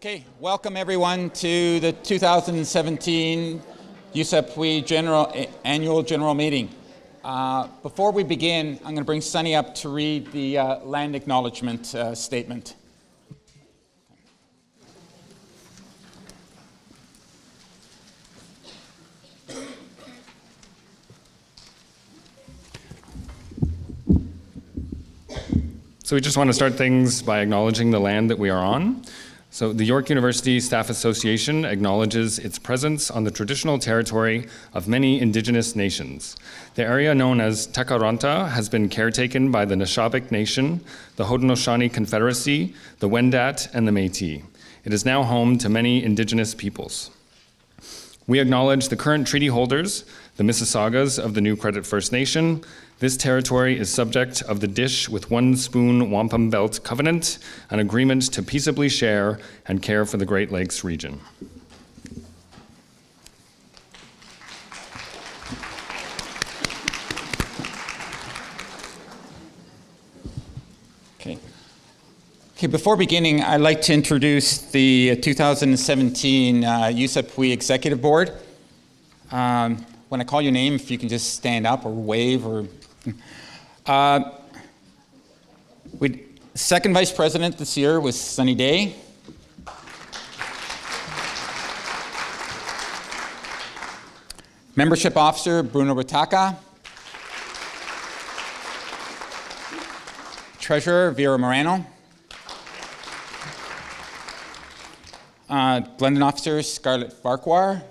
Okay, welcome everyone to the 2017 YUSAPUY Annual General Meeting. Before we begin, I'm going to bring Sunny up to read the land acknowledgement statement. So we just want to start things by acknowledging the land that we are on. So the York University Staff Association acknowledges its presence on the traditional territory of many Indigenous nations. The area known as Takaronta has been caretaken by the Nishnawbe Nation, the Haudenosaunee Confederacy, the Wendat, and the Métis. It is now home to many Indigenous peoples. We acknowledge the current treaty holders, the Mississaugas of the New Credit First Nation. This territory is subject of the Dish with One Spoon Wampum Belt Covenant, an agreement to peaceably share and care for the Great Lakes region. Okay, before beginning, I'd like to introduce the 2017 YUSAPUY Executive Board. When I call your name, if you can just stand up or wave or... Second Vice President this year was Sunny Day. Membership Officer, Bruno Ritaka. Treasurer, Vera Morano. Glendon Officer, Scarlett Farquhar.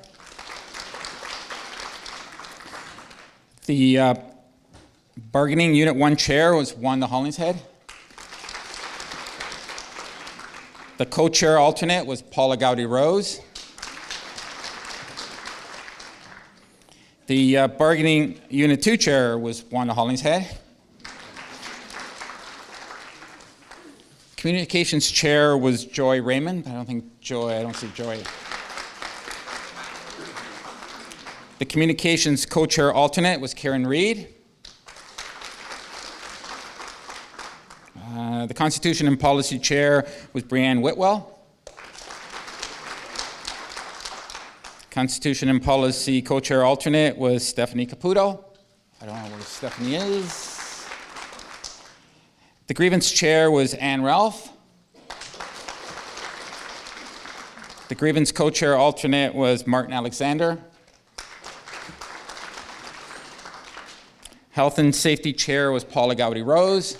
The Bargaining Unit 1 Chair was Wanda Hollingshead. The Co-Chair Alternate was Paula Gowdy-Rose. The Bargaining Unit 2 Chair was Wanda Hollingshead. Communications Chair was Joy Raymond. I don't see Joy. The Communications Co-Chair Alternate was Karen Reed. The Constitution and Policy Chair was Brianne Whitwell. Constitution and Policy Co-Chair Alternate was Stephanie Caputo. I don't know where Stephanie is. The Grievance Chair was Ann Ralph. The Grievance Co-Chair Alternate was Martin Alexander. Health and Safety Chair was Paula Gowdy-Rose.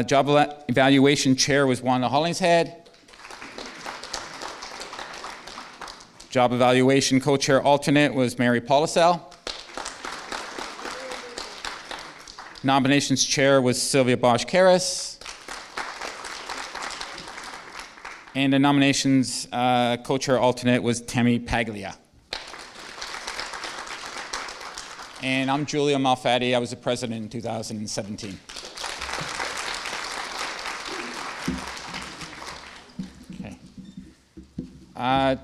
Job Evaluation Chair was Wanda Hollingshead. Job Evaluation Co-Chair Alternate was Mary Polisel. Nominations Chair was Sylvia Bosch-Karras. And the Nominations Co-Chair Alternate was Tammy Paglia. And I'm Julio Malfatti. I was the president in 2017. Okay.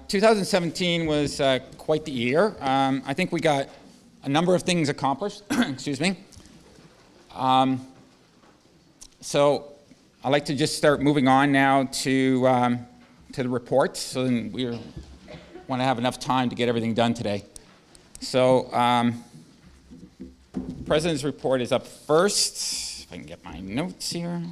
2017 was quite the year. I think we got a number of things accomplished. Excuse me. So I'd like to just start moving on now to the report. So then we want to have enough time to get everything done today. So President's report is up first. If I can get my notes here.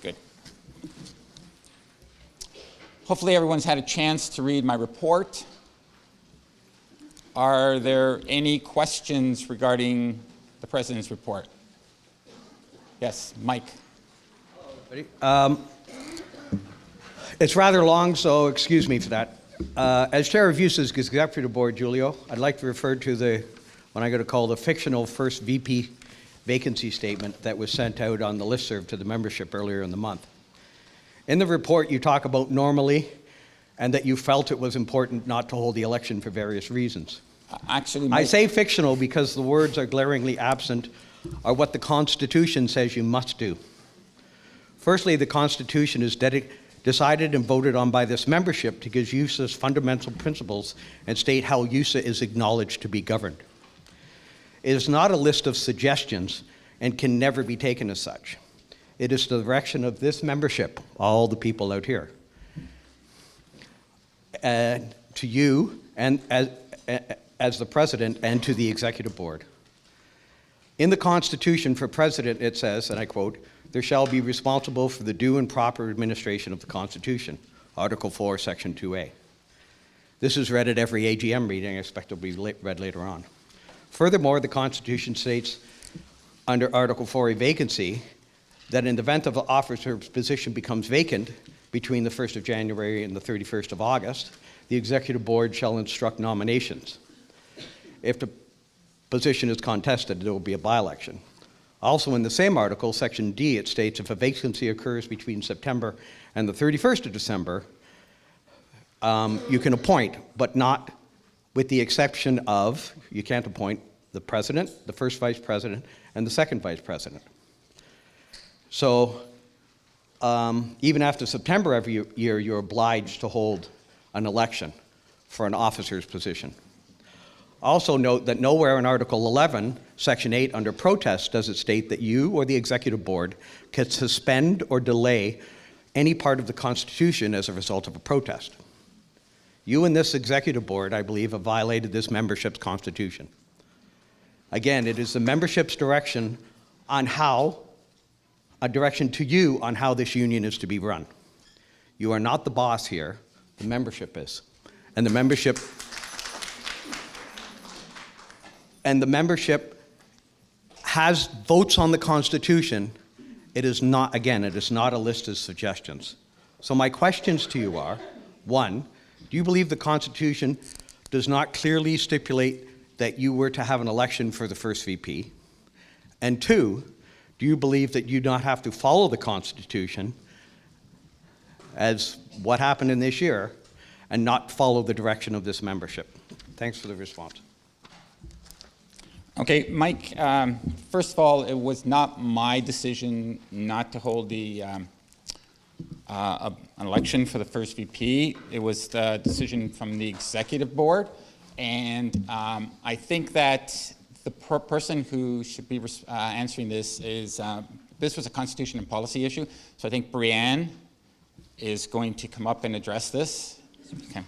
Good. Hopefully everyone's had a chance to read my report. Are there any questions regarding the President's report? Yes, Mike. It's rather long, so excuse me for that. As Chair of USA's Executive Board, Julio, I'd like to refer to what I'm going to call the fictional first VP vacancy statement that was sent out on the listserv to the membership earlier in the month. In the report, you talk about normally and that you felt it was important not to hold the election for various reasons. Actually, I say fictional because the words are glaringly absent are what the Constitution says you must do. Firstly, the Constitution is decided and voted on by this membership to give USA's fundamental principles and state how USA is acknowledged to be governed. It is not a list of suggestions and can never be taken as such. It is the direction of this membership, all the people out here, to you and as the president and to the executive board. In the Constitution for president, it says, and I quote, "There shall be responsible for the due and proper administration of the Constitution," Article 4, Section 2A. This is read at every AGM meeting. I expect it will be read later on. Furthermore, the Constitution states under Article 4, a vacancy, that in the event of the officer's position becomes vacant between the 1st of January and the 31st of August, the executive board shall instruct nominations. If the position is contested, there will be a by-election. Also in the same article, Section D, it states if a vacancy occurs between September and the 31st of December, you can appoint, but not with the exception of, you can't appoint the president, the first vice president, and the second vice president. So even after September every year, you're obliged to hold an election for an officer's position. Also note that nowhere in Article 11, Section 8, under protest, does it state that you or the executive board can suspend or delay any part of the Constitution as a result of a protest. You and this executive board, I believe, have violated this membership's constitution. Again, it is the membership's direction on how, a direction to you on how this union is to be run. You are not the boss here, the membership is. And the membership has votes on the Constitution. It is not, again, it is not a list of suggestions. So my questions to you are, one, do you believe the Constitution does not clearly stipulate that you were to have an election for the first VP? And two, do you believe that you not have to follow the Constitution as what happened in this year and not follow the direction of this membership? Thanks for the response. Okay, Mike, first of all, it was not my decision not to hold the an election for the first VP. It was the decision from the executive board. And I think that the person who should be answering this is, this was a constitution and policy issue. So I think Brianne is going to come up and address this. Okay.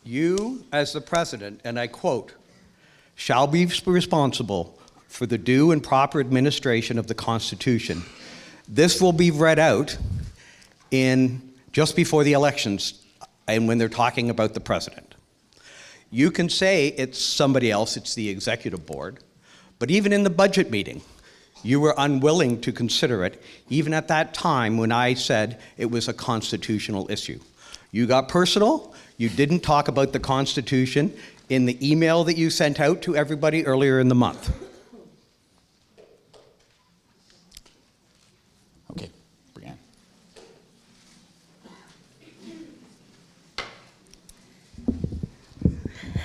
You, as the president, and I quote, shall be responsible for the due and proper administration of the Constitution. This will be read out in just before the elections and when they're talking about the president. You can say it's somebody else, it's the executive board, but even in the budget meeting, you were unwilling to consider it, even at that time when I said it was a constitutional issue. You got personal, you didn't talk about the Constitution in the email that you sent out to everybody earlier in the month. Okay, Brianne.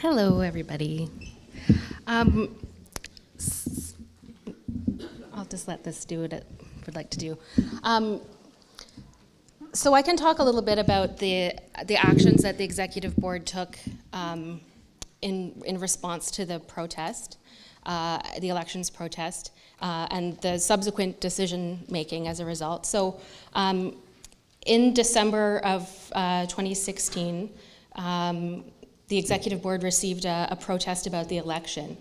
Hello, everybody. I'll just let this do what it would like to do. So I can talk a little bit about the actions that the executive board took in response to the protest, the elections protest, and the subsequent decision making as a result. So in December of 2016, the executive board received a protest about the election.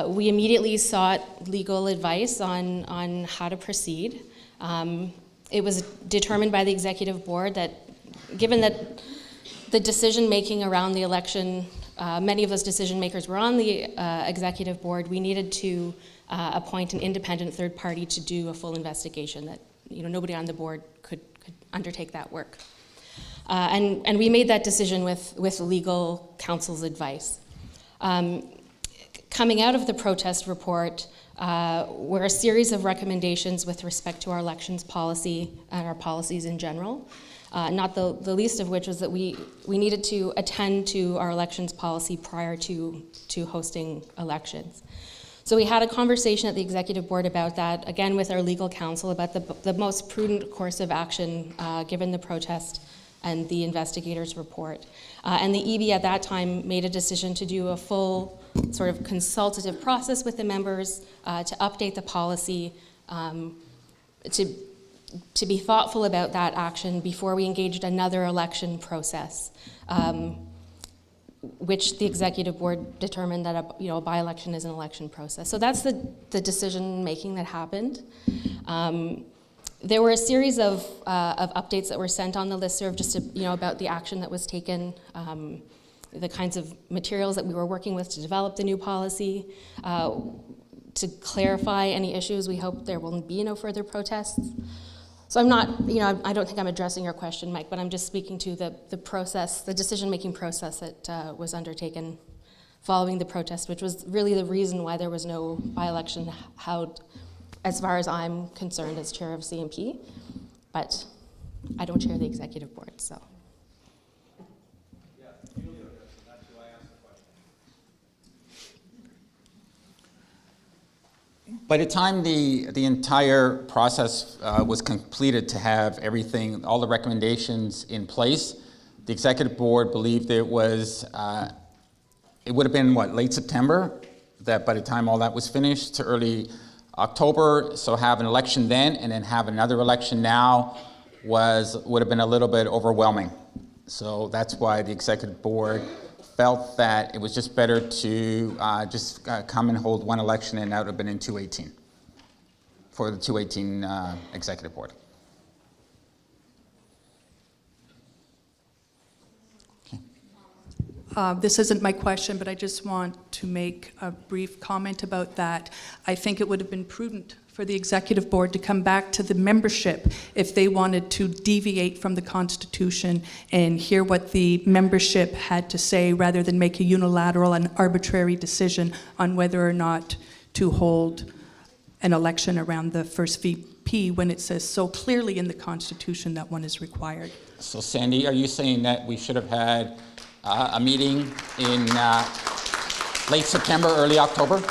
We immediately sought legal advice on how to proceed. It was determined by the executive board that given that the decision making around the election, many of those decision makers were on the executive board, we needed to appoint an independent third party to do a full investigation, that nobody on the board could undertake that work. And we made that decision with legal counsel's advice. Coming out of the protest report were a series of recommendations with respect to our elections policy and our policies in general, not the least of which was that we needed to attend to our elections policy prior to hosting elections. So we had a conversation at the executive board about that, again with our legal counsel, about the most prudent course of action given the protest and the investigators' report. And the EB at that time made a decision to do a full sort of consultative process with the members to update the policy, to be thoughtful about that action before we engaged another election process, which the executive board determined that a by-election is an election process. So that's the decision-making that happened. There were a series of updates that were sent on the listserv just to, about the action that was taken, the kinds of materials that we were working with to develop the new policy, to clarify any issues. We hope there will be no further protests. So I'm not, I don't think I'm addressing your question, Mike, but I'm just speaking to the process, the decision-making process that was undertaken following the protest, which was really the reason why there was no by-election held, as far as I'm concerned, as chair of CMP. But I don't chair the executive board, so. By the time the entire process was completed to have everything, all the recommendations in place, the executive board believed it was, it would have been late September, that by the time all that was finished, to early October. So have an election then and then have another election now would have been a little bit overwhelming. So that's why the executive board felt that it was just better to just come and hold one election, and that would have been in 2018 for the 2018 executive board. This isn't my question, but I just want to make a brief comment about that. I think it would have been prudent for the executive board to come back to the membership if they wanted to deviate from the Constitution and hear what the membership had to say, rather than make a unilateral and arbitrary decision on whether or not to hold an election around the first VP when it says so clearly in the Constitution that one is required. So Sandy, are you saying that we should have had a meeting in late September, early October?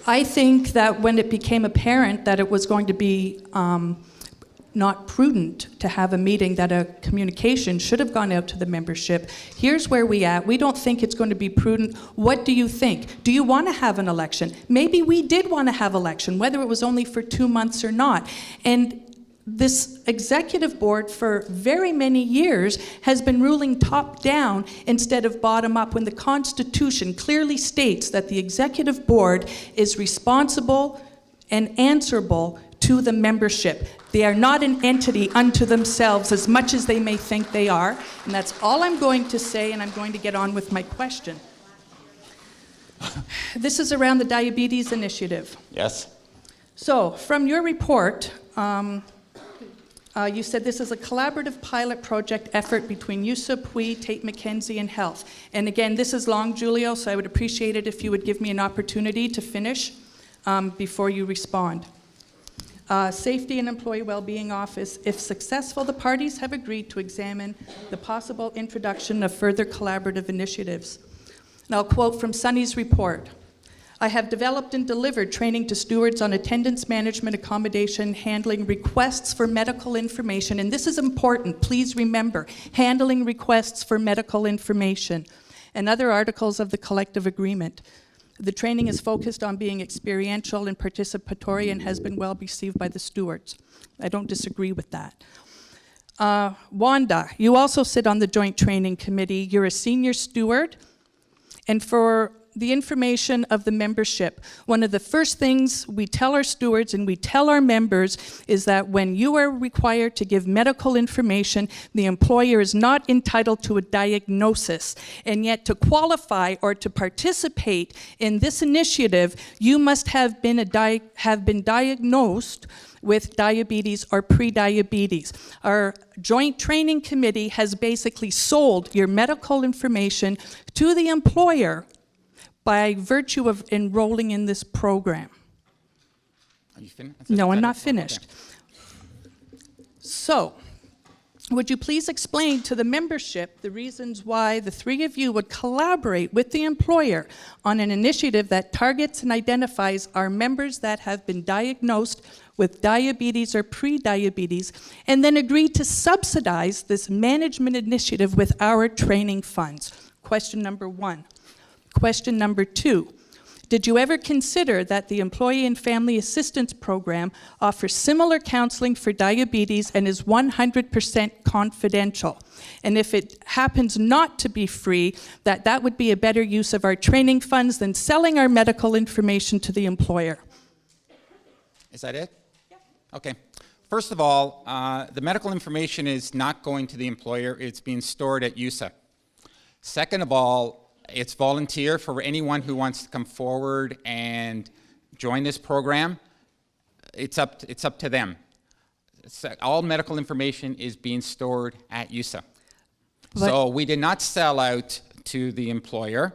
I think that when it became apparent that it was going to be not prudent to have a meeting, that a communication should have gone out to the membership. Here's where we at. We don't think it's going to be prudent. What do you think? Do you want to have an election? Maybe we did want to have election, whether it was only for 2 months or not. And this executive board for very many years has been ruling top down instead of bottom up, when the Constitution clearly states that the executive board is responsible and answerable to the membership. They are not an entity unto themselves, as much as they may think they are. And that's all I'm going to say, and I'm going to get on with my question. This is around the diabetes initiative. Yes. So, from your report, you said this is a collaborative pilot project effort between YUSAPUY, Tate McKenzie, and Health. And again, this is long, Julio, so I would appreciate it if you would give me an opportunity to finish before you respond. Safety and Employee Wellbeing Office. If successful, the parties have agreed to examine the possible introduction of further collaborative initiatives. And I'll quote from Sunny's report. I have developed and delivered training to stewards on attendance management, accommodation, handling requests for medical information. And this is important, please remember, handling requests for medical information and other articles of the collective agreement. The training is focused on being experiential and participatory and has been well received by the stewards. I don't disagree with that. Wanda, you also sit on the Joint Training Committee. You're a senior steward. And for the information of the membership, one of the first things we tell our stewards and we tell our members is that when you are required to give medical information, the employer is not entitled to a diagnosis. And yet to qualify or to participate in this initiative, you must have been diagnosed with diabetes or pre-diabetes. Our Joint Training Committee has basically sold your medical information to the employer by virtue of enrolling in this program. Are you finished? No, I'm not finished. Okay. So, Would you please explain to the membership the reasons why the three of you would collaborate with the employer on an initiative that targets and identifies our members that have been diagnosed with diabetes or pre-diabetes, and then agree to subsidize this management initiative with our training funds? Question number one. Question number two. Did you ever consider that the Employee and Family Assistance Program offers similar counseling for diabetes and is 100% confidential? And if it happens not to be free, that would be a better use of our training funds than selling our medical information to the employer? Is that it? Yeah. Okay. First of all, the medical information is not going to the employer. It's being stored at YUSA. Second of all, it's volunteer for anyone who wants to come forward and join this program. It's up to them. All medical information is being stored at YUSA. So we did not sell out to the employer,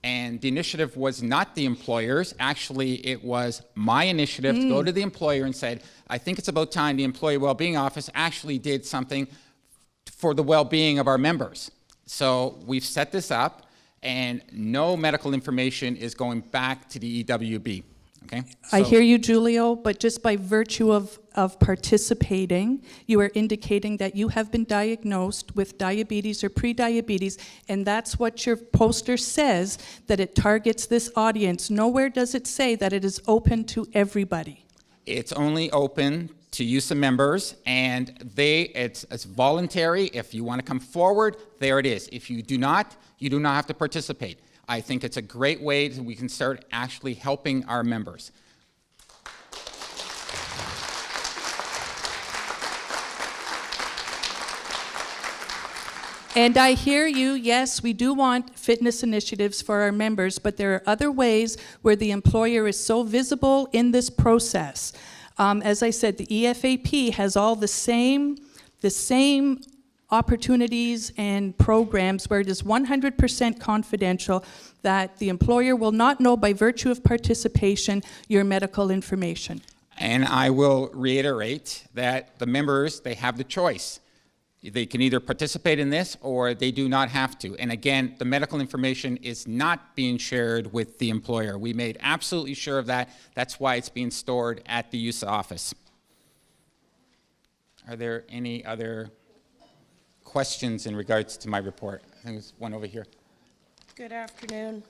and the initiative was not the employer's. Actually, it was my initiative to go to the employer and said, I think it's about time the Employee Wellbeing Office actually did something for the well-being of our members. So we've set this up, and no medical information is going back to the EWB, okay? I So- hear you, Julio, but just by virtue of participating, you are indicating that you have been diagnosed with diabetes or pre-diabetes, and that's what your poster says, that it targets this audience. Nowhere does it say that it is open to everybody. It's only open to YUSA members, and it's voluntary. If you want to come forward, there it is. If you do not, you do not have to participate. I think it's a great way that we can start actually helping our members. And I hear you, yes, we do want fitness initiatives for our members, but there are other ways where the employer is so visible in this process. As I said, the EFAP has all the same opportunities and programs where it is 100% confidential, that the employer will not know by virtue of participation your medical information. And I will reiterate that the members, they have the choice. They can either participate in this or they do not have to. And again, the medical information is not being shared with the employer. We made absolutely sure of that. That's why it's being stored at the YUSA office. Are there any other questions in regards to my report? I think there's one over here. Good afternoon.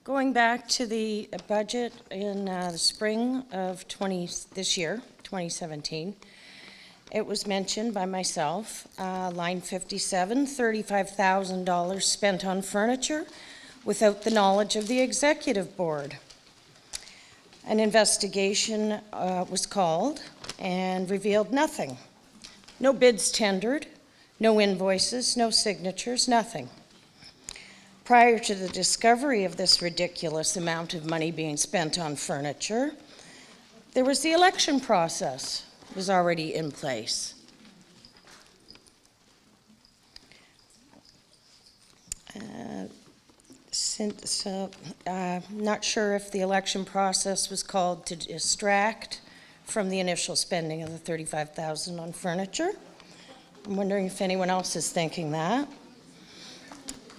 Going back to the budget in the spring of this year, 2017, it was mentioned by myself, line 57, $35,000 spent on furniture without the knowledge of the executive board. An investigation was called and revealed nothing. No bids tendered, no invoices, no signatures, nothing. Prior to the discovery of this ridiculous amount of money being spent on furniture, there was the election process. Was already in place. Not sure if the election process was called to distract from the initial spending of the $35,000 on furniture. I'm wondering if anyone else is thinking that.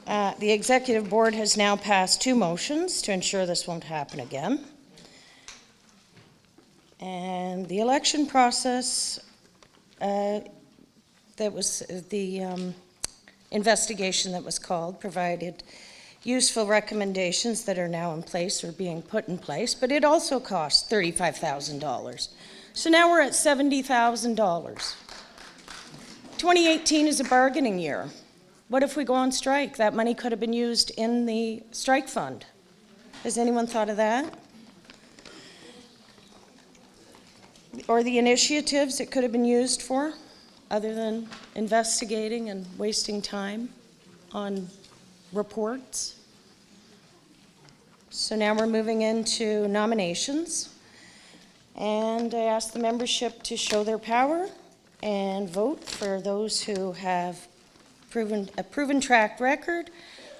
The executive board has now passed 2 motions to ensure this won't happen again. And the election process, that was the investigation that was called, provided useful recommendations that are now in place or being put in place, but it also cost $35,000. So now we're at $70,000. 2018 is a bargaining year. What if we go on strike? That money could have been used in the strike fund. Has anyone thought of that? Or the initiatives it could have been used for, other than investigating and wasting time on reports. So now we're moving into nominations. And I ask the membership to show their power and vote for those who have a proven track record,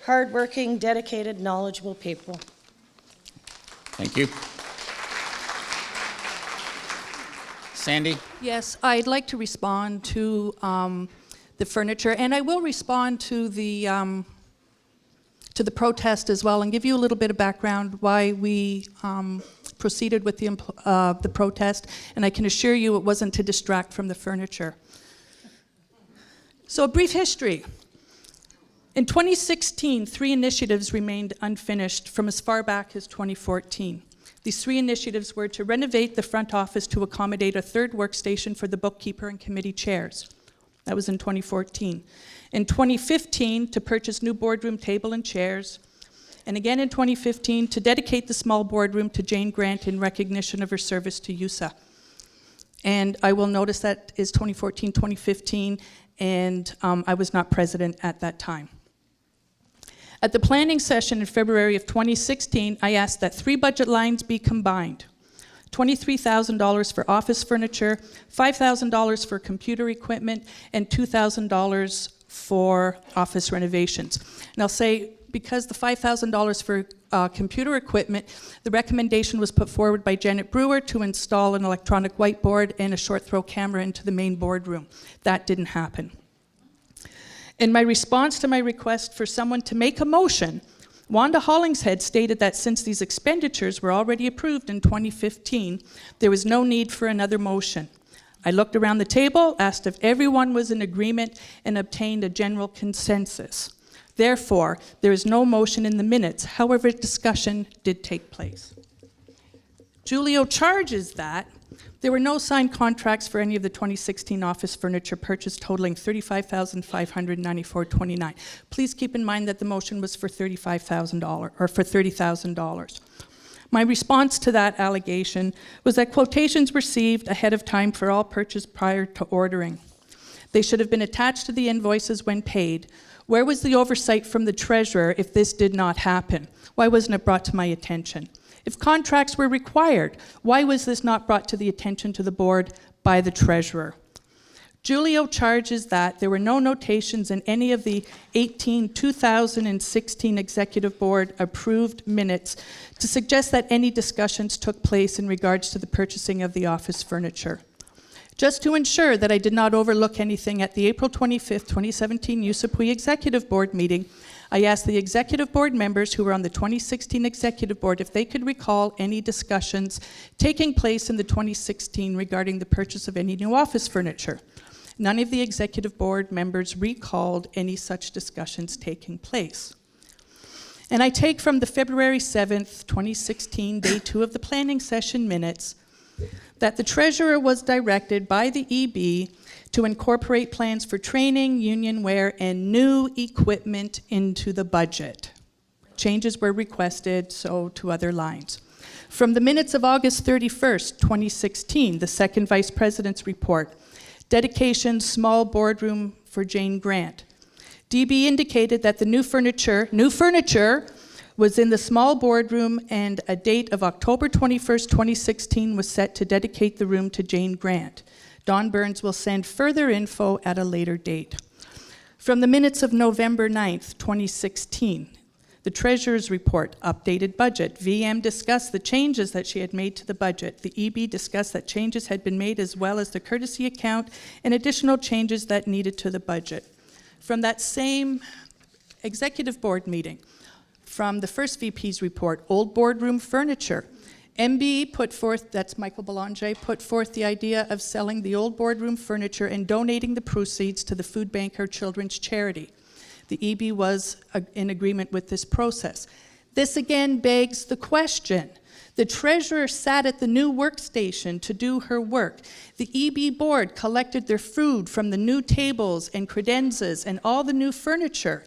hardworking, dedicated, knowledgeable people. Thank you. Sandy? Yes, I'd like to respond to the furniture. And I will respond to the protest as well and give you a little bit of background why we proceeded with the protest. And I can assure you it wasn't to distract from the furniture. So a brief history. In 2016, 3 initiatives remained unfinished from as far back as 2014. These 3 initiatives were to renovate the front office to accommodate a 3rd workstation for the bookkeeper and committee chairs. That was in 2014. In 2015, to purchase new boardroom table and chairs. And again in 2015, to dedicate the small boardroom to Jane Grant in recognition of her service to USA. And I will notice that is 2014, 2015, and I was not president at that time. At the planning session in February of 2016, I asked that 3 budget lines be combined. $23,000 for office furniture, $5,000 for computer equipment, and $2,000 for office renovations. And I'll say, because the $5,000 for computer equipment, the recommendation was put forward by Janet Brewer to install an electronic whiteboard and a short throw camera into the main boardroom. That didn't happen. In my response to my request for someone to make a motion, Wanda Hollingshead stated that since these expenditures were already approved in 2015, there was no need for another motion. I looked around the table, asked if everyone was in agreement, and obtained a general consensus. Therefore, there is no motion in the minutes. However, discussion did take place. Julio charges that there were no signed contracts for any of the 2016 office furniture purchase totaling $35,594.29. Please keep in mind that the motion was for $35,000 or for $30,000. My response to that allegation was that quotations were received ahead of time for all purchase prior to ordering. They should have been attached to the invoices when paid. Where was the oversight from the treasurer if this did not happen? Why wasn't it brought to my attention? If contracts were required, why was this not brought to the attention to the board by the treasurer? Julio charges that there were no notations in any of the 2016 Executive Board approved minutes to suggest that any discussions took place in regards to the purchasing of the office furniture. Just to ensure that I did not overlook anything at the April 25th, 2017 YUSAPUY Executive Board meeting, I asked the Executive Board members who were on the 2016 Executive Board if they could recall any discussions taking place in the 2016 regarding the purchase of any new office furniture. None of the Executive Board members recalled any such discussions taking place. And I take from the February 7th, 2016, day 2 of the planning session minutes, that the treasurer was directed by the EB to incorporate plans for training, union wear, and new equipment into the budget. Changes were requested, so to other lines. From the minutes of August 31st, 2016, the second vice president's report, dedication small boardroom for Jane Grant. DB indicated that the new furniture was in the small boardroom, and a date of October 21st, 2016 was set to dedicate the room to Jane Grant. Don Burns will send further info at a later date. From the minutes of November 9th, 2016, the Treasurer's Report, updated budget. VM discussed the changes that she had made to the budget. The EB discussed that changes had been made as well as the courtesy account and additional changes that needed to the budget. From that same Executive Board meeting, from the first VP's report, old boardroom furniture. MB put forth, that's Michael Belanger, put forth the idea of selling the old boardroom furniture and donating the proceeds to the Food Bank or Children's Charity. The EB was in agreement with this process. This again begs the question. The treasurer sat at the new workstation to do her work. The EB board collected their food from the new tables and credenzas and all the new furniture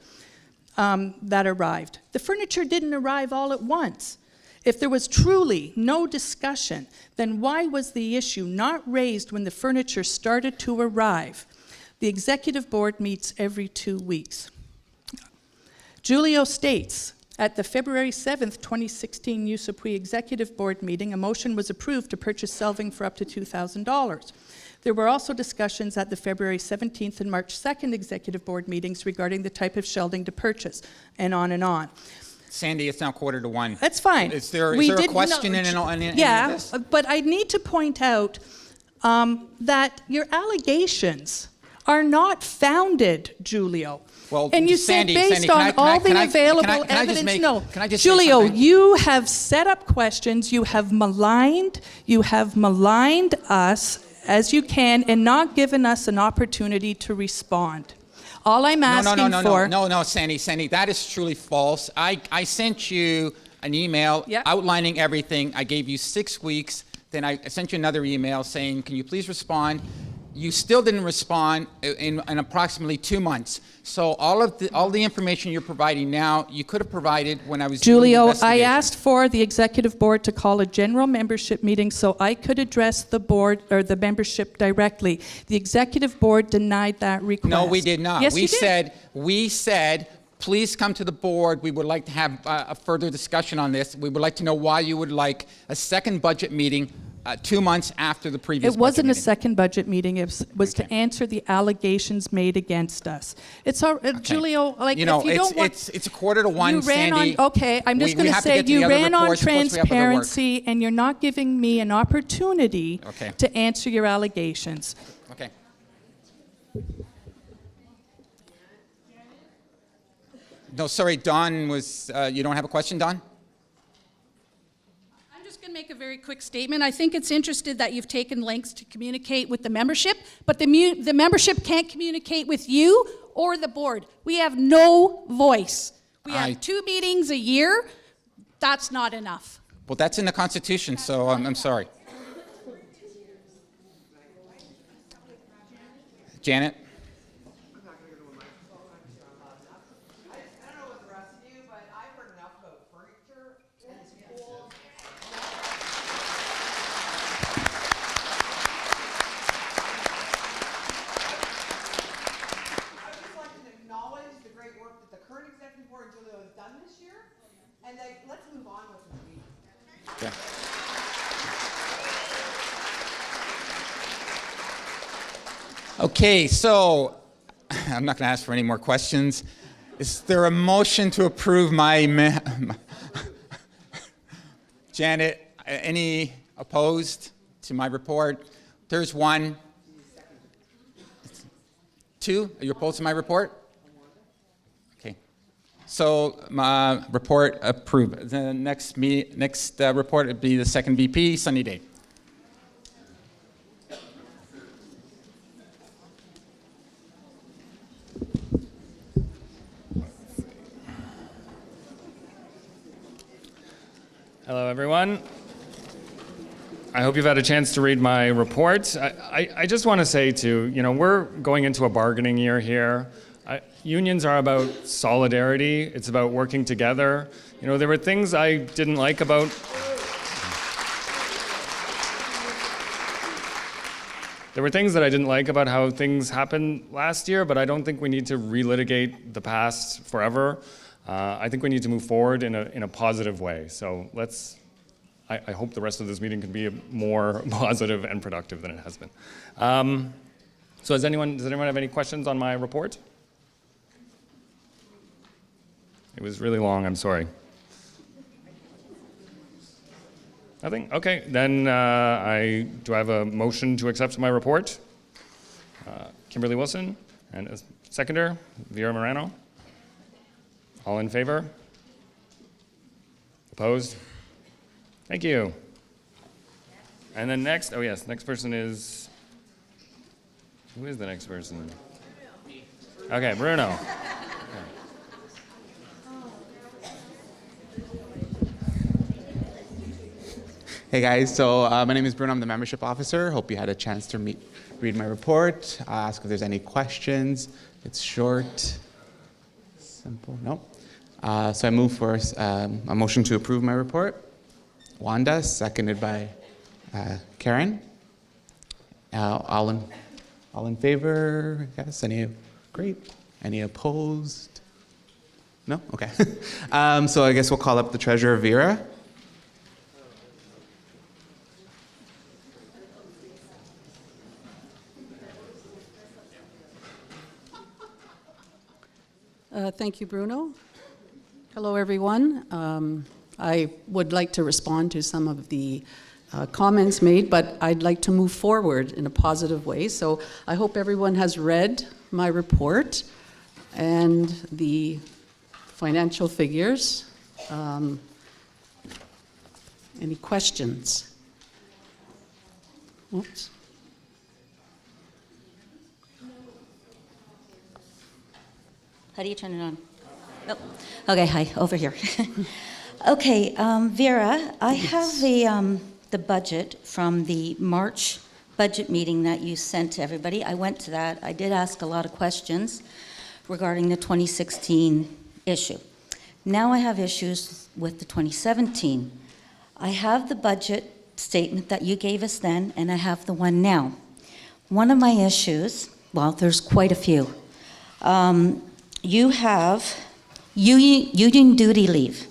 that arrived. The furniture didn't arrive all at once. If there was truly no discussion, then why was the issue not raised when the furniture started to arrive? The executive board meets every 2 weeks. Julio states, at the February 7th, 2016 YUSAPUY Executive Board meeting, a motion was approved to purchase shelving for up to $2,000. There were also discussions at the February 17th and March 2nd Executive Board meetings regarding the type of shelving to purchase, and on and on. Sandy, it's now 1:45. That's fine. Is there a question in any of this? But I need to point out that your allegations are not founded, Julio. Well, and you Sandy, said based Sandy, can on I- all the can I- available can I just evidence. make- No, can I just say Julio, something? you have set up questions. You have maligned us as you can, and not given us an opportunity to respond. All I'm asking for. No, Sandy, that is truly false. I sent you an email Yep. outlining everything. I gave you 6 weeks. Then I sent you another email saying, can you please respond? You still didn't respond in approximately 2 months. So all the information you're providing now, you could have provided when I was doing the Julio, I investigation. asked for the executive board to call a general membership meeting so I could address the board or the membership directly. The executive board denied that request. No, we did not. Yes, we you did. We said, please come to the board. We would like to have a further discussion on this. We would like to know why you would like a second budget meeting 2 months after the previous It wasn't a budget meeting. second budget meeting. It was to answer the allegations made against us. It's all, Julio, like, You know, if you don't want... it's a quarter to one, You ran Sandy. on, okay, I'm just We going to have say, get to the you other ran on reports, plus we have other work. transparency, and you're not giving me an opportunity Okay. to answer your allegations. Okay. No, sorry, Don was, you don't have a question, Don? I'm just going to make a very quick statement. I think it's interesting that you've taken lengths to communicate with the membership, but the membership can't communicate with you or the board. We have no voice. We have 2 meetings a year. That's not enough. Well, that's in the Constitution, so I'm sorry. Janet? And let's move on with the meeting. Okay. Okay, so I'm not going to ask for any more questions. Is there a motion to approve Janet, any opposed to my report? There's 1. 2, are you opposed to my report? Okay. So my report approved. The next report would be the second VP, Sunny Day. Hello, everyone. I hope you've had a chance to read my report. I just want to say, too, we're going into a bargaining year here. Unions are about solidarity. It's about working together. There were things I didn't like about... There were things that I didn't like about how things happened last year, but I don't think we need to relitigate the past forever. I think we need to move forward in a positive way. So I hope the rest of this meeting can be more positive and productive than it has been. So does anyone have any questions on my report? It was really long, I'm sorry. Nothing? Okay, then do I have a motion to accept my report? Kimberly Wilson, and a seconder, Vera Morano. All in favor? Opposed? Thank you. And then next person is, who is the next person? Okay, Bruno. Hey guys, so my name is Bruno, I'm the membership officer. Hope you had a chance to read my report. Ask if there's any questions. It's short, simple, no. So I move for a motion to approve my report. Wanda, seconded by Karen. All in favor, I guess. Great. Any opposed? No? Okay. So I guess we'll call up the treasurer, Vera. Thank you, Bruno. Hello, everyone. I would like to respond to some of the comments made, but I'd like to move forward in a positive way. So I hope everyone has read my report and the financial figures. Any questions? Oops. How do you turn it on? Oh, okay, hi, over here. Okay, Vera, I have the budget from the March budget meeting that you sent to everybody. I went to that. I did ask a lot of questions regarding the 2016 issue. Now I have issues with the 2017. I have the budget statement that you gave us then, and I have the one now. One of my issues, well, there's quite a few. You have union duty leave.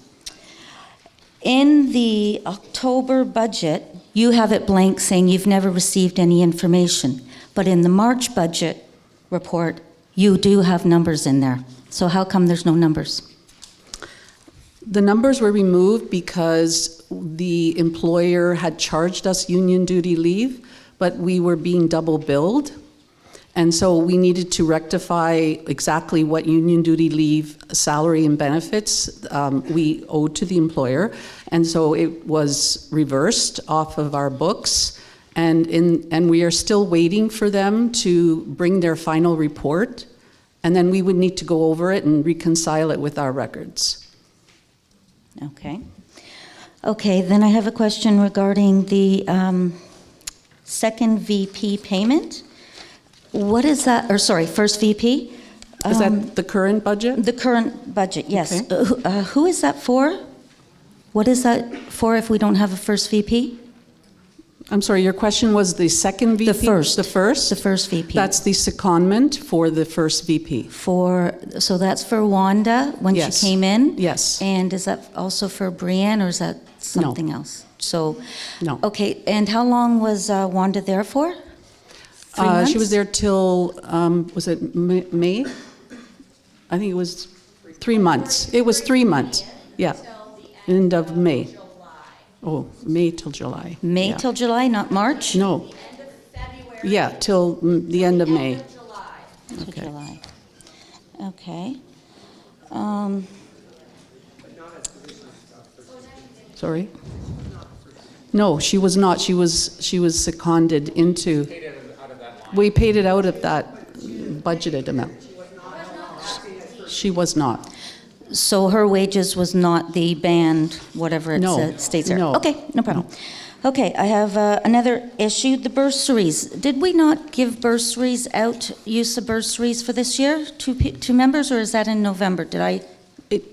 In the October budget, you have it blank saying you've never received any information. But in the March budget report, you do have numbers in there. So how come there's no numbers? The numbers were removed because the employer had charged us union duty leave, but we were being double billed. And so we needed to rectify exactly what union duty leave, salary and benefits we owed to the employer. And so it was reversed off of our books. And we are still waiting for them to bring their final report. And then we would need to go over it and reconcile it with our records. Okay. Okay, then I have a question regarding the second VP payment. What is that, or sorry, first VP? Is that the current budget? The current budget, yes. Okay. Who is that for? What is that for if we don't have a first VP? I'm sorry, your question was the second VP? The first. The first? The first VP. That's the secondment for the first VP. So that's for Wanda when Yes. she came in? Yes. And is that also for Brianne, or is that something else? So, No. okay, and how long was Wanda there for? 3 months? She was there till, was it May? I think it was 3 months. It was 3 months, yeah. End of May. Oh, May till July. May yeah. till July, not March? No. Yeah, till the end of May. To Okay. July. Okay. Sorry? No, she was not. She was seconded into. We paid it out of that budgeted amount. She was not. So her wages was not the band, whatever it No, states there? no, Okay, no problem. Okay, I have another issue, the bursaries. Did we not give bursaries out, use of bursaries for this year, two members, or is that in November? Did I?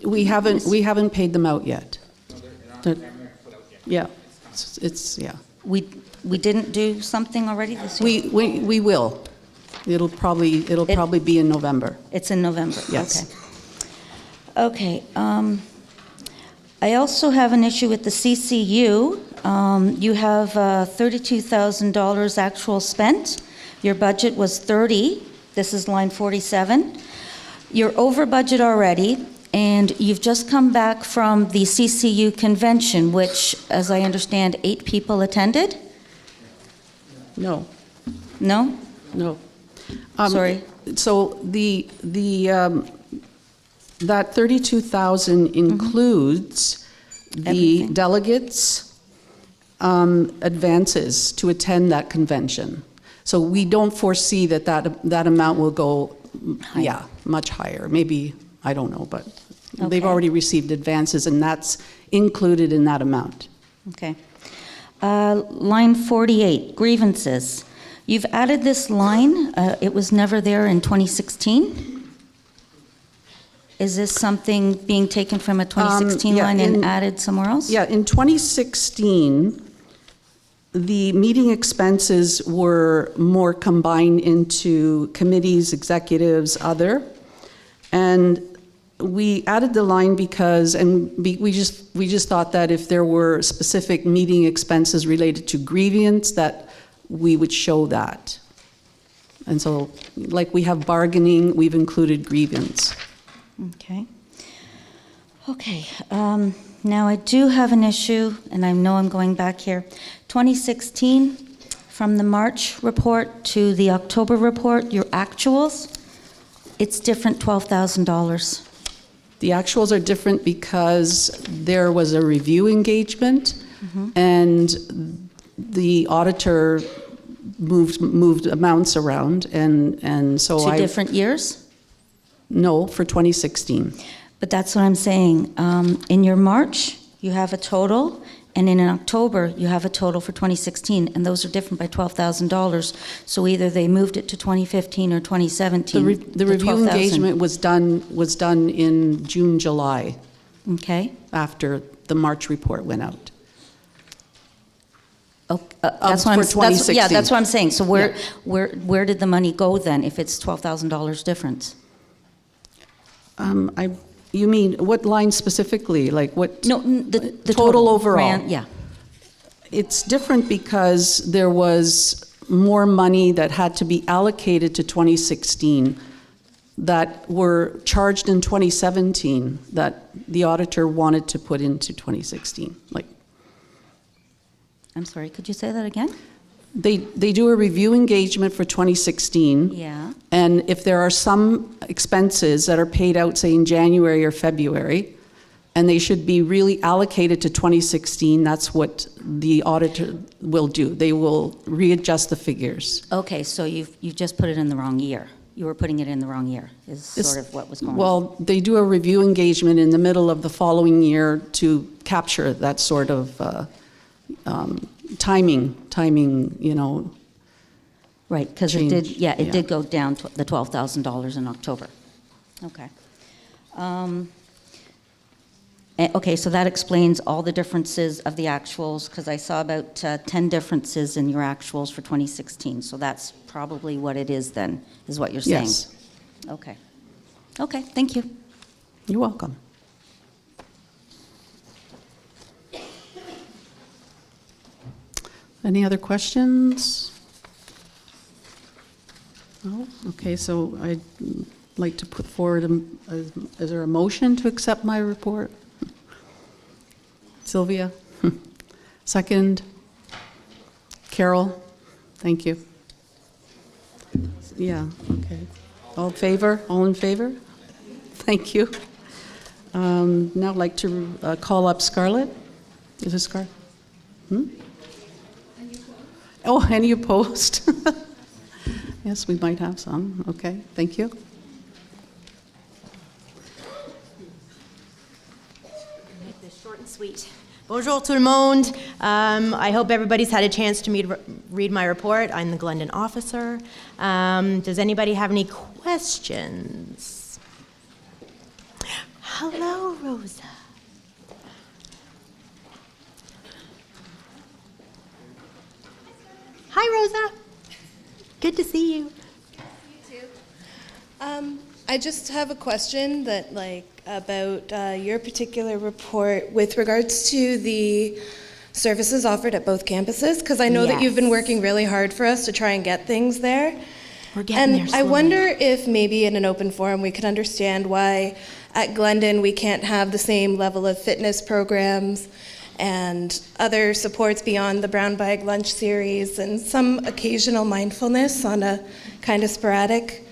We haven't paid them out yet. Yeah, it's yeah. We didn't do something already this year? We will. It'll probably be in November. It's in November? Yes. Okay. I also have an issue with the CCU. You have $32,000 actual spent. Your budget was 30. This is line 47. You're over budget already, and you've just come back from the CCU convention, which, as I understand, 8 people attended? No. No? No. Sorry. So that 32,000 includes the Everything. delegates' advances to attend that convention. So we don't foresee that amount will go, Higher. yeah, much higher. Maybe, I don't know, but they've Okay. already received advances, and that's included in that amount. Okay. Line 48, grievances. You've added this line. It was never there in 2016. Is this something being taken from a 2016 yeah, line and added somewhere else? Yeah, in 2016, the meeting expenses were more combined into committees, executives, other. And we added the line because, we just thought that if there were specific meeting expenses related to grievance, that we would show that. And so, like we have bargaining, we've included grievance. Okay. Okay. Now, I do have an issue, and I know I'm going back here. 2016, from the March report to the October report, your actuals, it's different $12,000. The actuals are different because there was a review engagement, and the auditor moved amounts around, and so Two different years? No, for 2016. But that's what I'm saying. In your March, you have a total, and in October, you have a total for 2016, and those are different by $12,000. So either they moved it to 2015 or 2017. The review 12,000. engagement was done in June, July, Okay. after the March report went out. Oh, that's what for I'm, that's, yeah, 2016. that's what I'm saying. So Yeah. where did the money go then, if it's $12,000 difference? You mean, what line specifically? Like what? No, the total overall. Yeah. It's different because there was more money that had to be allocated to 2016 that were charged in 2017 that the auditor wanted to put into 2016. Like, I'm sorry, could you say that again? they do a review engagement for 2016. Yeah. And if there are some expenses that are paid out, say in January or February, and they should be really allocated to 2016, that's what the auditor will do. They will readjust the figures. Okay, so you've just put it in the wrong year. You were putting it in the wrong year, is sort of what was going on. Well, they do a review engagement in the middle of the following year to capture that sort of timing, you know. Right, because it did, it did go down to the $12,000 in October. Okay. Okay, so that explains all the differences of the actuals, because I saw about 10 differences in your actuals for 2016. So that's probably what it is then, is what you're saying? Yes. Okay. Okay, thank you. You're welcome. Any other questions? No? Okay, so I'd like to put forward, is there a motion to accept my report? Sylvia? Second? Carol? Thank you. Yeah, okay. All in favor? All in favor? Thank you. Now I'd like to call up Scarlett. Is it Scarlett? Oh, any opposed? Yes, we might have some. Okay, thank you. Make this short and sweet. Bonjour tout le monde. I hope everybody's had a chance to read my report. I'm the Glendon Officer. Does anybody have any questions? Hello, Rosa. Hi, Rosa. Good to see you. You too. I just have a question that, about your particular report with regards to the services offered at both campuses, because I know that you've been working really hard for us to try and get things there. We're getting there slowly. I wonder if maybe in an open forum we could understand why at Glendon we can't have the same level of fitness programs and other supports beyond the Brown Bag Lunch series and some occasional mindfulness on a kind of sporadic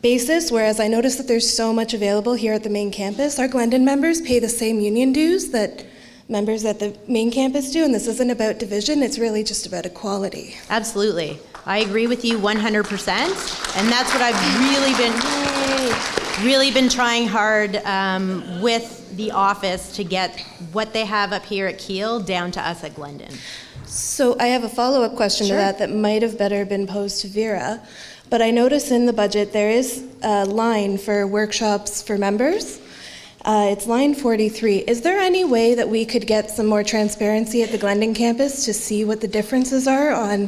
basis, whereas I notice that there's so much available here at the main campus. Our Glendon members pay the same union dues that members at the main campus do, and this isn't about division, it's really just about equality. Absolutely. I agree with you 100%, and that's what I've really been trying hard with the office to get what they have up here at Kiel down to us at Glendon. So I have a follow-up question to that might have better been posed to Vera, but I notice in the budget there is a line for workshops for members. It's line 43. Is there any way that we could get some more transparency at the Glendon campus to see what the differences are on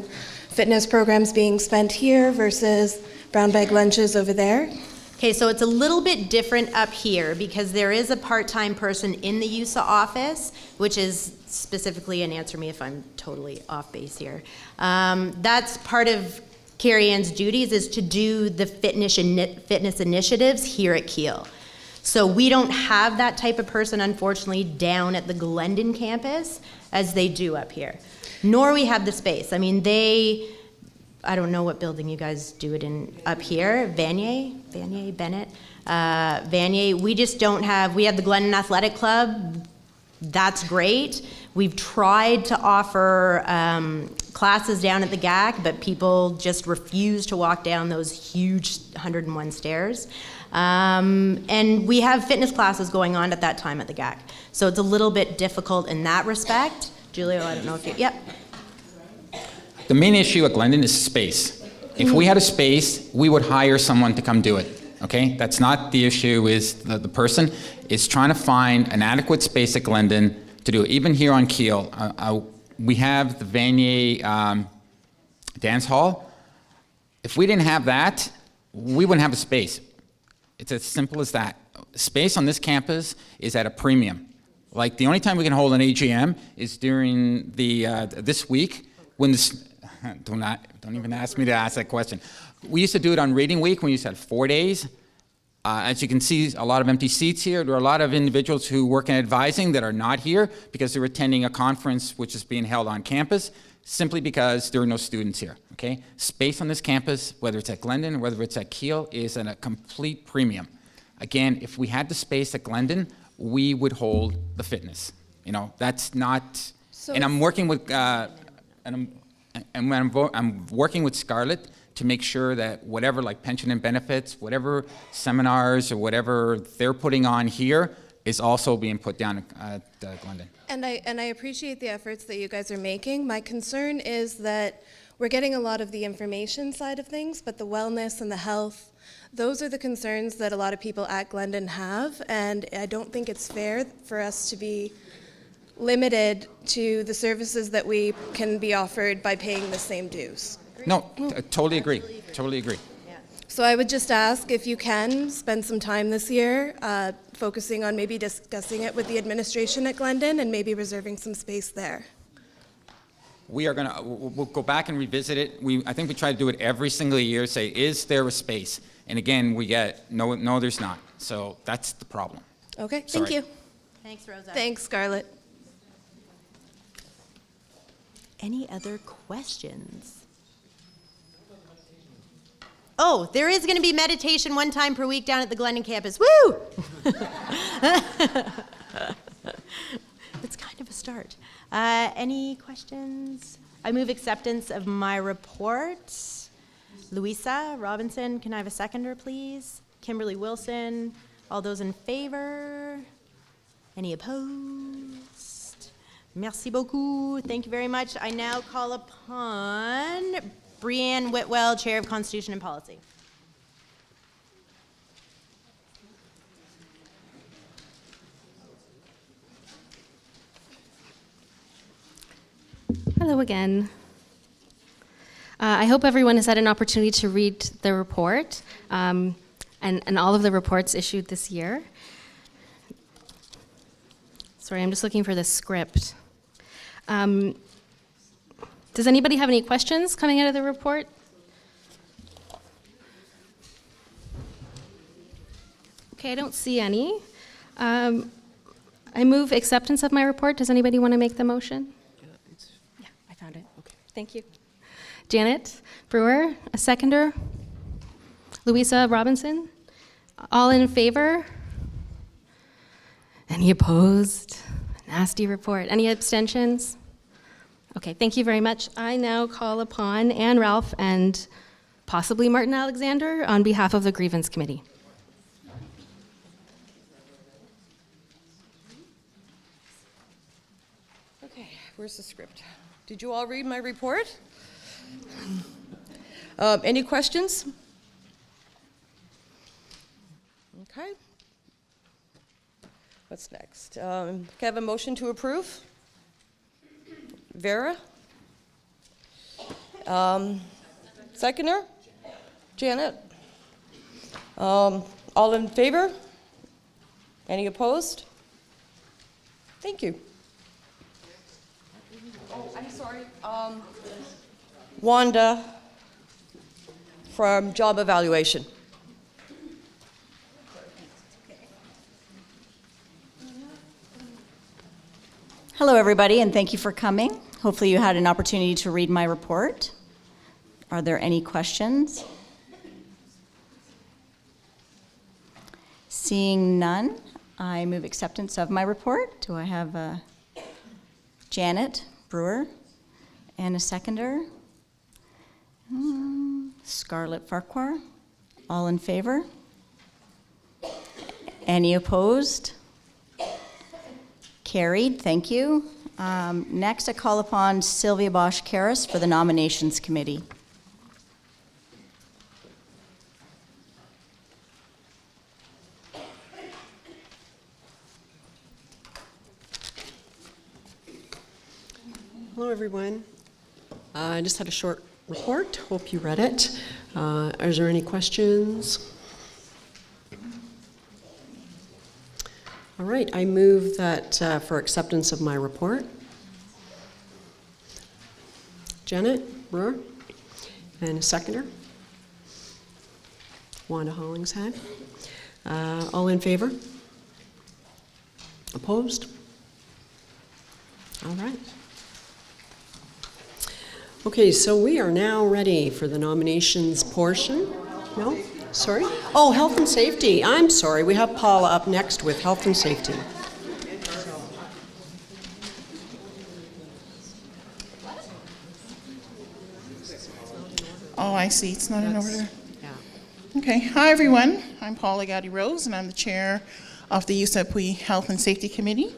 fitness programs being spent here versus brown bag lunches over there? Okay, so it's a little bit different up here because there is a part-time person in the USA office, which is specifically, and answer me if I'm totally off base here. That's part of Carrie Ann's duties is to do the fitness initiatives here at Kiel. So we don't have that type of person, unfortunately, down at the Glendon campus as they do up here. Nor we have the space. I mean, I don't know what building you guys do it in up here, Vanier, Bennett. Vanier, we just don't have, we have the Glendon Athletic Club. That's great. We've tried to offer classes down at the GAC, but people just refuse to walk down those huge 101 stairs. And we have fitness classes going on at that time at the GAC. So it's a little bit difficult in that respect. Julio, I don't know if you, yep. The main issue at Glendon is space. If we had a space, we would hire someone to come do it, okay? That's not the issue, is the person is trying to find an adequate space at Glendon to do it. Even here on Keel, we have the Vanier dance hall. If we didn't have that, we wouldn't have a space. It's as simple as that. Space on this campus is at a premium. Like, the only time we can hold an AGM is during this week when this, don't even ask me to ask that question. We used to do it on reading week when we used to have 4 days. As you can see, a lot of empty seats here. There are a lot of individuals who work in advising that are not here because they're attending a conference which is being held on campus, simply because there are no students here, okay? Space on this campus, whether it's at Glendon or whether it's at Keel, is at a complete premium. Again, if we had the space at Glendon, we would hold the fitness. You know, that's not, and I'm working with, I'm working with Scarlett to make sure that whatever, like pension and benefits, whatever seminars or whatever they're putting on here is also being put down at Glendon. And I appreciate the efforts that you guys are making. My concern is that we're getting a lot of the information side of things, but the wellness and the health, those are the concerns that a lot of people at Glendon have, and I don't think it's fair for us to be limited to the services that we can be offered by paying the same dues. No, totally agree. Totally agree. So I would just ask if you can spend some time this year focusing on maybe discussing it with the administration at Glendon and maybe reserving some space there. We are gonna, we'll go back and revisit it. I think we try to do it every single year, say, is there a space? And again, we get, no, there's not. So that's the problem. Okay, Sorry. thank you. Thanks, Rosa. Thanks, Scarlett. Any other questions? Oh, there is going to be meditation 1 time per week down at the Glendon campus. Woo! It's kind of a start. Any questions? I move acceptance of my report. Louisa Robinson, can I have a seconder, please? Kimberly Wilson, all those in favor? Any opposed? Merci beaucoup. Thank you very much. I now call upon Brianne Whitwell, Chair of Constitution and Policy. Hello again. I hope everyone has had an opportunity to read the report and all of the reports issued this year. Sorry, I'm just looking for the script. Does anybody have any questions coming out of the report? Okay, I don't see any. I move acceptance of my report. Does anybody want to make the motion? Yeah, I found it. Okay. Thank you. Janet Brewer, a seconder. Louisa Robinson. All in favor? Any opposed? Nasty report. Any abstentions? Okay, thank you very much. I now call upon Ann Ralph and possibly Martin Alexander on behalf of the Grievance Committee. Okay, where's the script? Did you all read my report? Any questions? Okay. What's next? Can I have a motion to approve? Vera? Seconder? Janet? All in favor? Any opposed? Thank you. Oh, I'm sorry. Wanda from Job Evaluation. Hello, everybody, and thank you for coming. Hopefully you had an opportunity to read my report. Are there any questions? Seeing none, I move acceptance of my report. Do I have Janet Brewer and a seconder? Scarlett Farquhar. All in favor? Any opposed? Carried, thank you. Next, I call upon Sylvia Bosch-Karras for the Nominations Committee. Hello, everyone. I just had a short report. Hope you read it. Is there any questions? All right, I move that for acceptance of my report. Janet Brewer, and a seconder. Wanda Hollingshead. All in favor? Opposed? All right. Okay, so we are now ready for the nominations portion. No? Sorry? Oh, health and safety. I'm sorry. We have Paula up next with health and safety. Oh, I see. It's not in order. Okay. Hi, everyone. I'm Paula Gatti-Rose, and I'm the chair of the YUSAPUY Health and Safety Committee.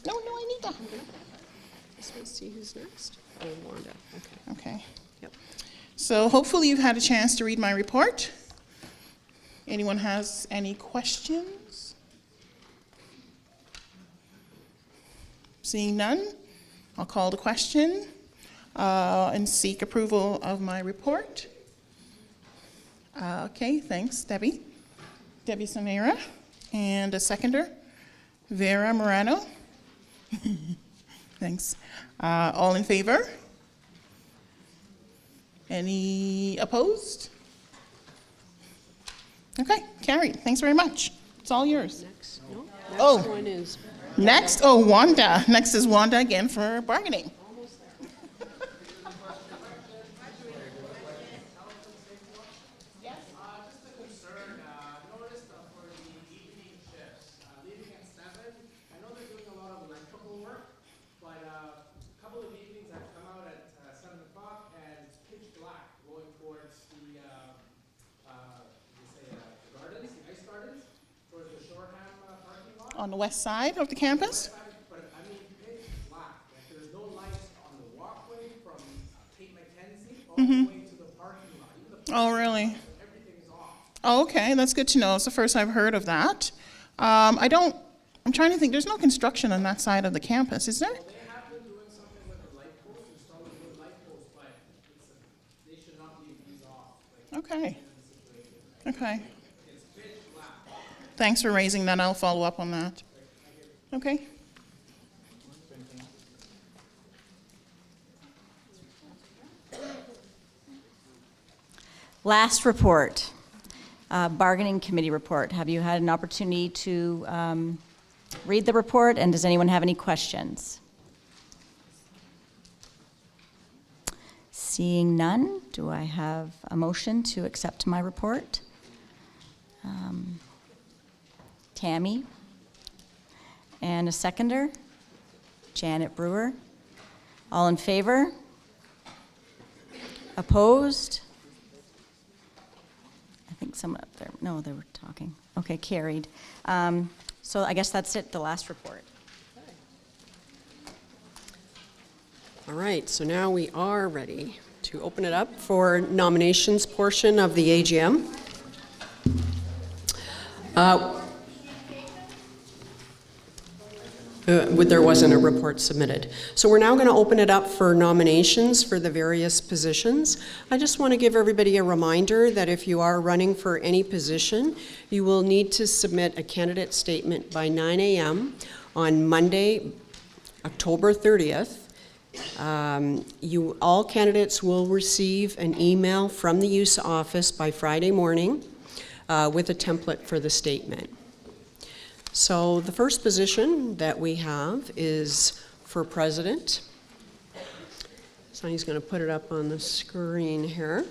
No, I need that. Let's see who's next. Oh, Wanda. Okay. Yep. So hopefully you've had a chance to read my report. Anyone has any questions? Seeing none, I'll call the question and seek approval of my report. Okay, thanks, Debbie. Debbie Samira, and a seconder, Vera Morano. Thanks. All in favor? Any opposed? Okay, carried. Thanks very much. It's all yours. Next one is... Next, Wanda. Next is Wanda again for bargaining. On the west side of the campus? But I mean, pitch black. Like there's no lights on the walkway from Cape Mackenzie all the way to the parking lot. Even the Oh, really? everything's off. Oh, okay, that's good to know. It's the first I've heard of that. I'm trying to think, there's no construction on that side of the campus, is there? They have been doing something with the light posts, installing new light posts, but they should not leave these off. Okay. Okay. It's pitch black. Thanks for raising that. I'll follow up on that. Okay. Last report, bargaining committee report. Have you had an opportunity to read the report, and does anyone have any questions? Seeing none, do I have a motion to accept my report? Tammy, and a seconder, Janet Brewer. All in favor? Opposed? I think someone up there, no, they were talking. Okay, carried. So I guess that's it, the last report. All right, so now we are ready to open it up for nominations portion of the AGM. There wasn't a report submitted. So we're now going to open it up for nominations for the various positions. I just want to give everybody a reminder that if you are running for any position, you will need to submit a candidate statement by 9 a.m. on Monday, October 30th. All candidates will receive an email from the YUSA office by Friday morning with a template for the statement. So the first position that we have is for president. Sonny's going to put it up on the screen here.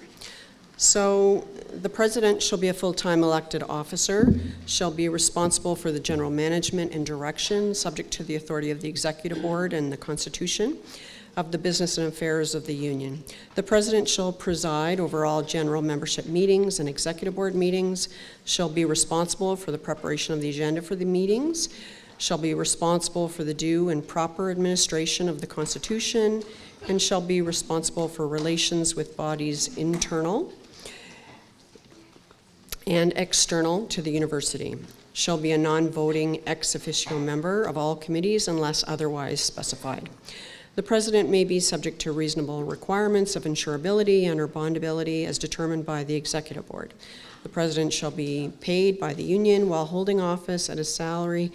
So the president shall be a full-time elected officer, shall be responsible for the general management and direction, subject to the authority of the executive board and the constitution of the business and affairs of the union. The president shall preside over all general membership meetings and executive board meetings, shall be responsible for the preparation of the agenda for the meetings, shall be responsible for the due and proper administration of the constitution, and shall be responsible for relations with bodies internal and external to the university, shall be a non-voting ex officio member of all committees unless otherwise specified. The president may be subject to reasonable requirements of insurability and or bondability as determined by the executive board. The president shall be paid by the union while holding office at a salary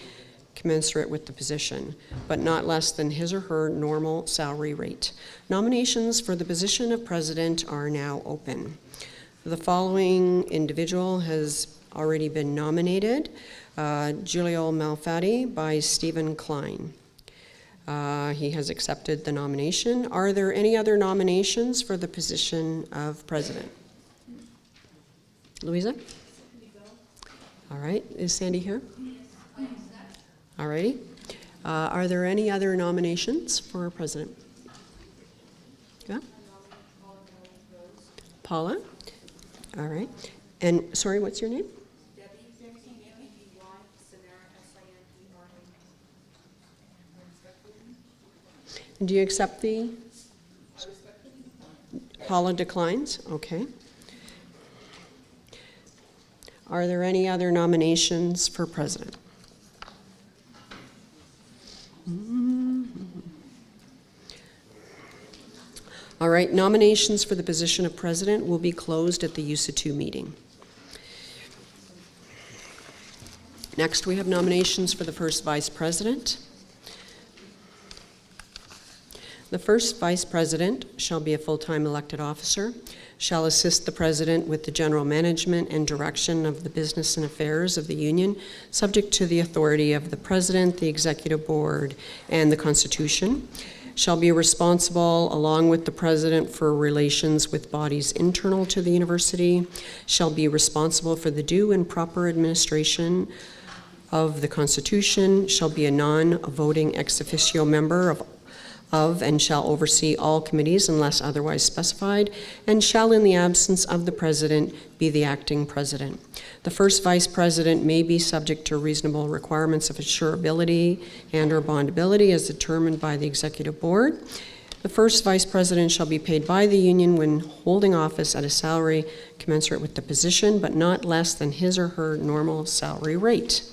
commensurate with the position, but not less than his or her normal salary rate. Nominations for the position of president are now open. The following individual has already been nominated: Giulio Malfatti by Stephen Klein. He has accepted the nomination. Are there any other nominations for the position of president? Louisa? All right, is Sandy here? All righty. Are there any other nominations for president? Yeah? Paula? All right. And sorry, what's your name? Do you accept the? Paula declines. Okay. Are there any other nominations for president? All right, nominations for the position of president will be closed at the YUSAPUY meeting. Next, we have nominations for the first vice president. The first vice president shall be a full-time elected officer, shall assist the president with the general management and direction of the business and affairs of the union, subject to the authority of the president, the executive board, and the constitution, shall be responsible along with the president for relations with bodies internal to the university, shall be responsible for the due and proper administration of the constitution, shall be a non-voting ex officio member of and shall oversee all committees unless otherwise specified, and shall, in the absence of the president, be the acting president. The first vice president may be subject to reasonable requirements of insurability and or bondability as determined by the executive board. The first vice president shall be paid by the union when holding office at a salary commensurate with the position, but not less than his or her normal salary rate.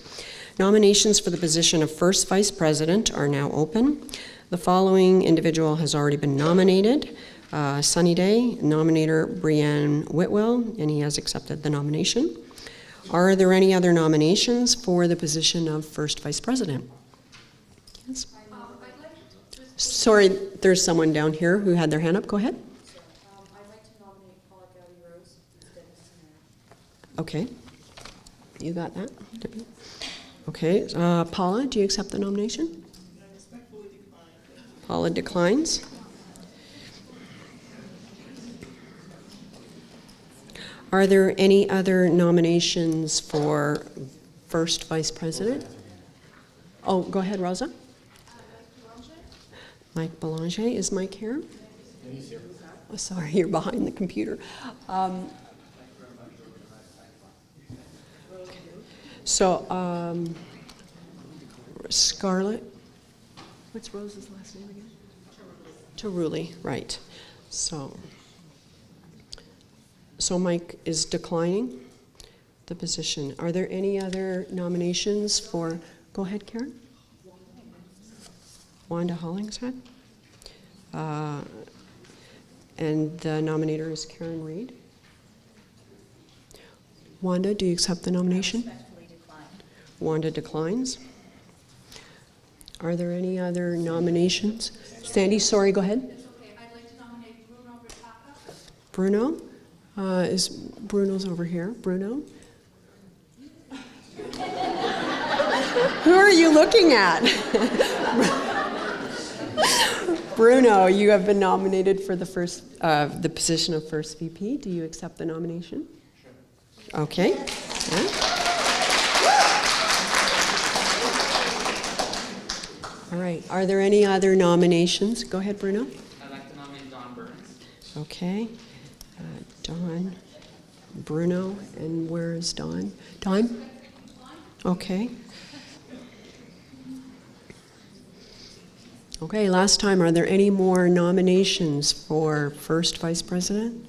Nominations for the position of first vice president are now open. The following individual has already been nominated: Sunny Day, nominator Brianne Whitwell, and he has accepted the nomination. Are there any other nominations for the position of first vice president? Yes. Sorry, there's someone down here who had their hand up. Go ahead. I'd like to nominate Paula Gowdy-Rose instead of Samara. Okay. You got that? Okay. Paula, do you accept the nomination? Paula declines. Are there any other nominations for first vice president? Oh, go ahead, Rosa. Mike Belanger. Is Mike here? Oh, sorry, you're behind the computer. Scarlett. What's Rose's last name again? Taruli, right. So Mike is declining the position. Are there any other nominations for, go ahead, Karen. Wanda Hollingshead. And the nominator is Karen Reed. Wanda, do you accept the nomination? Wanda declines. Are there any other nominations? Sandy, sorry, go ahead. It's okay. I'd like to nominate Bruno Bertaka. Bruno? Bruno's over here. Bruno? Who are you looking at? Bruno, you have been nominated for the position of first VP. Do you accept the nomination? Sure. Okay. Yeah. All right. Are there any other nominations? Go ahead, Bruno. I'd like to nominate Don Burns. Okay. Don, Bruno, and where is Don? Don? Okay. Okay, last time, are there any more nominations for first vice president?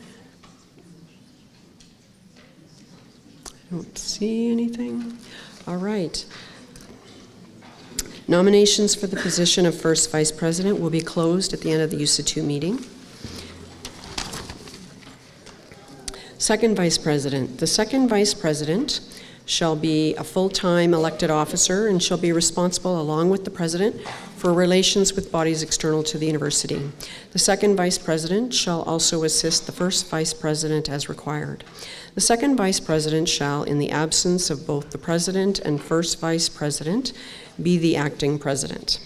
I don't see anything. All right. Nominations for the position of first vice president will be closed at the end of the YUSAPUY meeting. Second vice president. The second vice president shall be a full-time elected officer and shall be responsible, along with the president, for relations with bodies external to the university. The second vice president shall also assist the first vice president as required. The second vice president shall, in the absence of both the president and first vice president, be the acting president.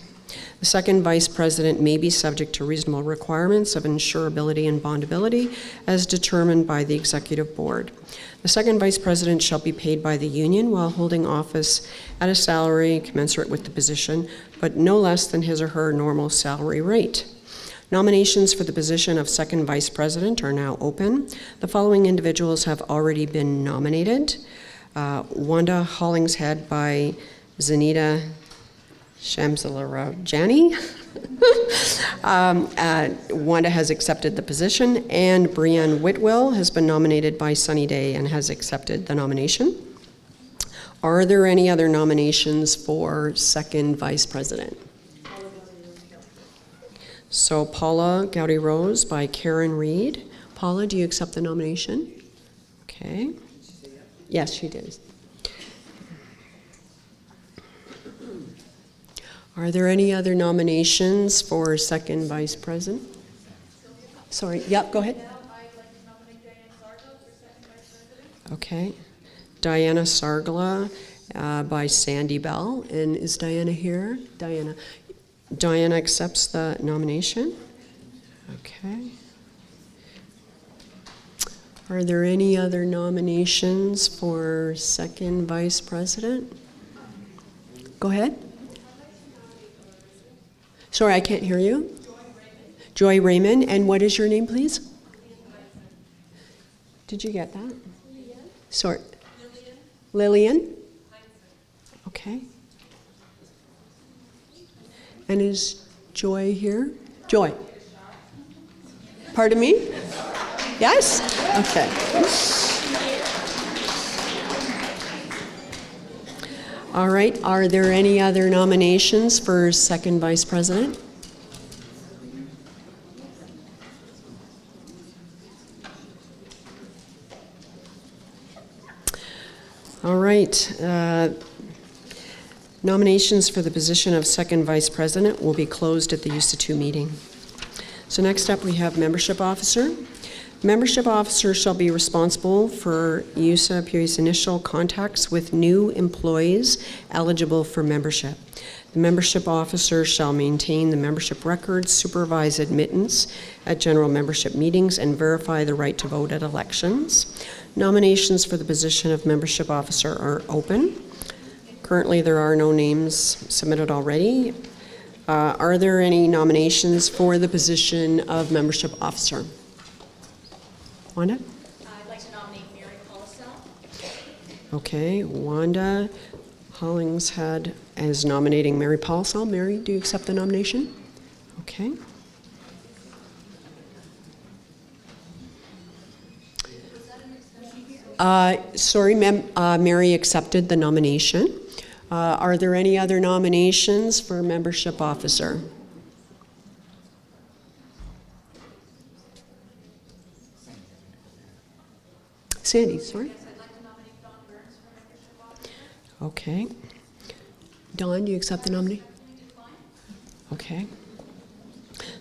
The second vice president may be subject to reasonable requirements of insurability and bondability as determined by the executive board. The second vice president shall be paid by the union while holding office at a salary commensurate with the position, but no less than his or her normal salary rate. Nominations for the position of second vice president are now open. The following individuals have already been nominated. Wanda Hollingshead by Zanita Shamsalarajani. Wanda has accepted the position, and Brianne Whitwell has been nominated by Sunny Day and has accepted the nomination. Are there any other nominations for second vice president? So Paula Gowdy-Rose by Karen Reed. Paula, do you accept the nomination? Okay. Yes, she did. Are there any other nominations for second vice president? Sorry, yep, go ahead. Okay. Diana Sargla by Sandy Bell. And is Diana here? Diana accepts the nomination. Okay. Are there any other nominations for second vice president? Go ahead. Sorry, I can't hear you. Joy Raymond. And what is your name, please? Did you get that? Lillian. Sorry. Lillian? Okay. And is Joy here? Joy. Pardon me? Yes? Okay. All right. Are there any other nominations for second vice president? All right. Nominations for the position of second vice president will be closed at the YUSAPUY meeting. So next up we have membership officer. Membership officer shall be responsible for YUSAPUY's initial contacts with new employees eligible for membership. The membership officer shall maintain the membership records, supervise admittance at general membership meetings, and verify the right to vote at elections. Nominations for the position of membership officer are open. Currently, there are no names submitted already. Are there any nominations for the position of membership officer? Wanda? I'd like to nominate Mary Paulsell. Okay, Wanda Hollingshead is nominating Mary Paulsell. Mary, do you accept the nomination? Okay. Sorry, Mary accepted the nomination. Are there any other nominations for membership officer? Sandy, sorry. Yes, I'd like to nominate Don Burns for membership officer. Okay. Dawn, do you accept the nomination? Okay.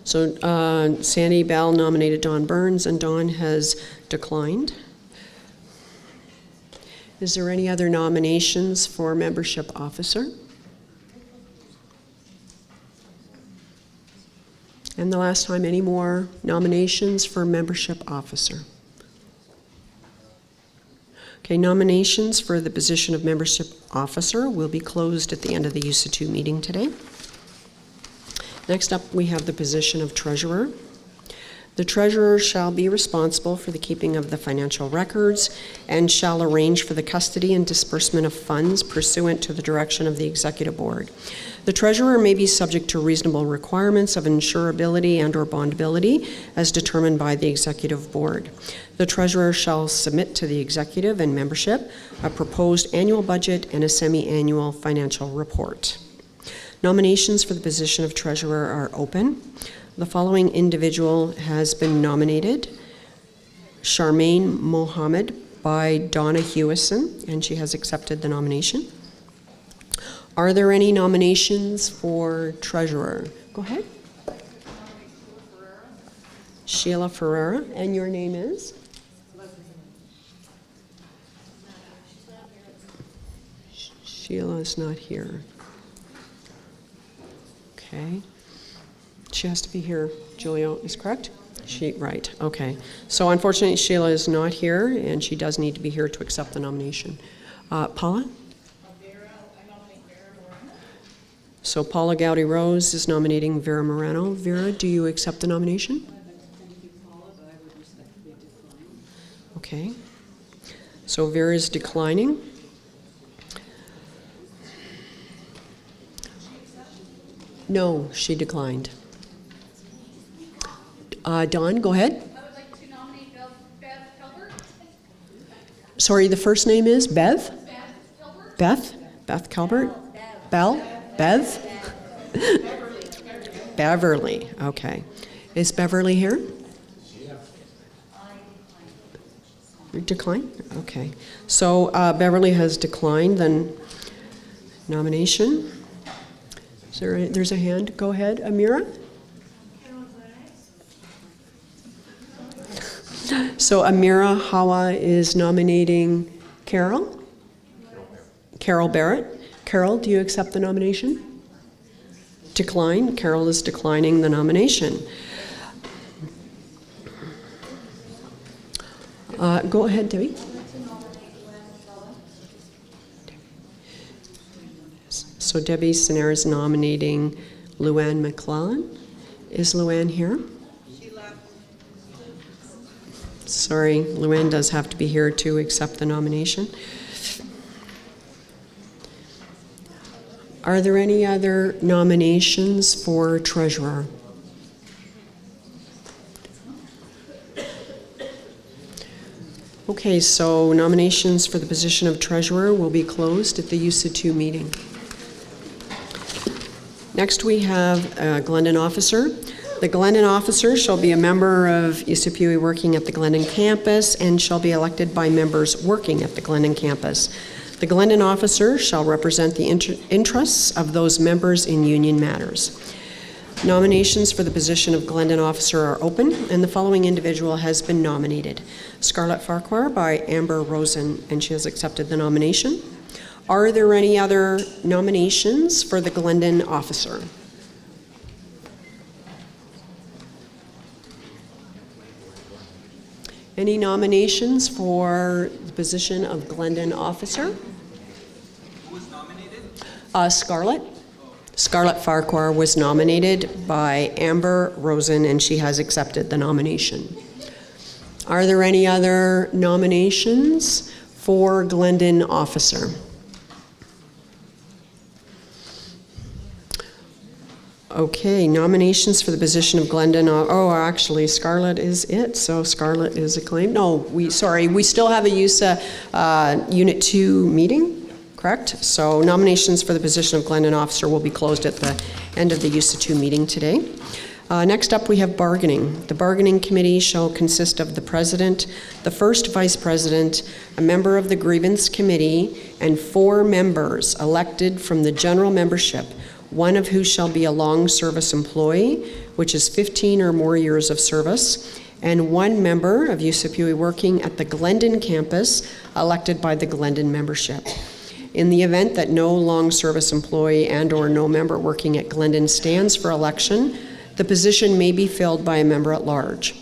So Sandy Bell nominated Don Burns, and Dawn has declined. Is there any other nominations for membership officer? And the last time, any more nominations for membership officer? Okay, nominations for the position of membership officer will be closed at the end of the USAPUY meeting today. Next up, we have the position of treasurer. The treasurer shall be responsible for the keeping of the financial records and shall arrange for the custody and disbursement of funds pursuant to the direction of the executive board. The treasurer may be subject to reasonable requirements of insurability and/or bondability as determined by the executive board. The treasurer shall submit to the executive and membership a proposed annual budget and a semi-annual financial report. Nominations for the position of treasurer are open. The following individual has been nominated: Charmaine Mohammed by Donna Hewison, and she has accepted the nomination. Are there any nominations for treasurer? Go ahead. Sheila Ferreira, and your name is? Sheila is not here. Okay. She has to be here, Julio, is correct? Right, okay. So unfortunately, Sheila is not here, and she does need to be here to accept the nomination. Paula? So Paula Gowdy-Rose is nominating Vera Morano. Vera, do you accept the nomination? Okay. So Vera is declining. No, she declined. Dawn, go ahead. I would like to nominate Bev Kelbert. Sorry, the first name is Bev? Beth? Beth Kelbert? Bell? Bev? Beverly, okay. Is Beverly here? Decline? Okay. So Beverly has declined the nomination. There's a hand. Go ahead, Amira. So Amira Hawa is nominating Carol? Carol Barrett. Carol, do you accept the nomination? Decline. Carol is declining the nomination. Go ahead, Debbie. So Debbie Sinner is nominating Luann McClellan. Is Luann here? She left. Sorry, Luann does have to be here to accept the nomination. Are there any other nominations for treasurer? Okay, so nominations for the position of treasurer will be closed at the USAPUY meeting. Next, we have Glendon Officer. The Glendon Officer shall be a member of YUSAPUY working at the Glendon campus and shall be elected by members working at the Glendon campus. The Glendon Officer shall represent the interests of those members in union matters. Nominations for the position of Glendon Officer are open, and the following individual has been nominated: Scarlett Farquhar by Amber Rosen, and she has accepted the nomination. Are there any other nominations for the Glendon Officer? Any nominations for the position of Glendon Officer? Who was nominated? Scarlett. Scarlett Farquhar was nominated by Amber Rosen, and she has accepted the nomination. Are there any other nominations for Glendon Officer? Okay, nominations for the position of Glendon. Actually, Scarlett is it. So Scarlett is acclaimed. No, we still have a USA Unit 2 meeting, correct? So nominations for the position of Glendon Officer will be closed at the end of the USA 2 meeting today. Next up, we have bargaining. The bargaining committee shall consist of the president, the first vice president, a member of the grievance committee, and 4 members elected from the general membership, one of who shall be a long service employee, which is 15 or more years of service, and 1 member of YUSAPUY working at the Glendon campus, elected by the Glendon membership. In the event that no long service employee and/or no member working at Glendon stands for election, The position may be filled by a member at large.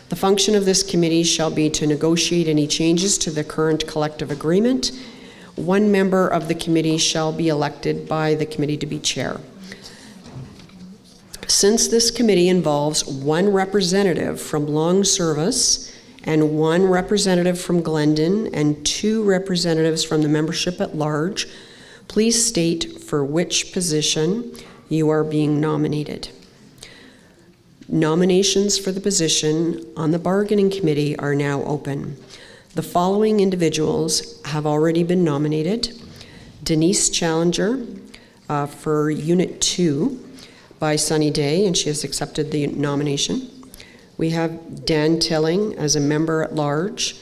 The function of this committee shall be to negotiate any changes to the current collective agreement. One member of the committee shall be elected by the committee to be chair. Since this committee involves one representative from long service and one representative from Glendon and 2 representatives from the membership at large, please state for which position you are being nominated. Nominations for the position on the bargaining committee are now open. The following individuals have already been nominated: Denise Challenger for Unit 2 by Sunny Day, and she has accepted the nomination. We have Dan Tilling as a member at large,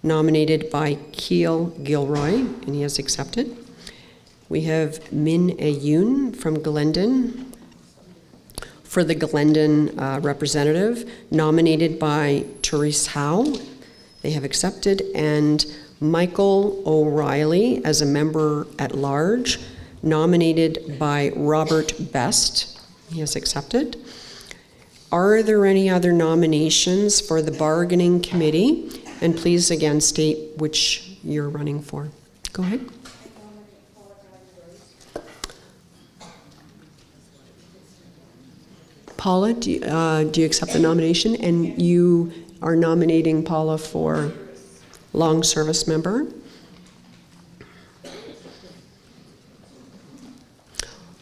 nominated by Keel Gilroy, and he has accepted. We have Min Ayoun from Glendon for the Glendon representative, nominated by Therese Howe. They have accepted. And Michael O'Reilly as a member at large, nominated by Robert Best. He has accepted. Are there any other nominations for the bargaining committee? And please again state which you're running for. Go ahead. Paula, do you accept the nomination? And you are nominating Paula for long service member?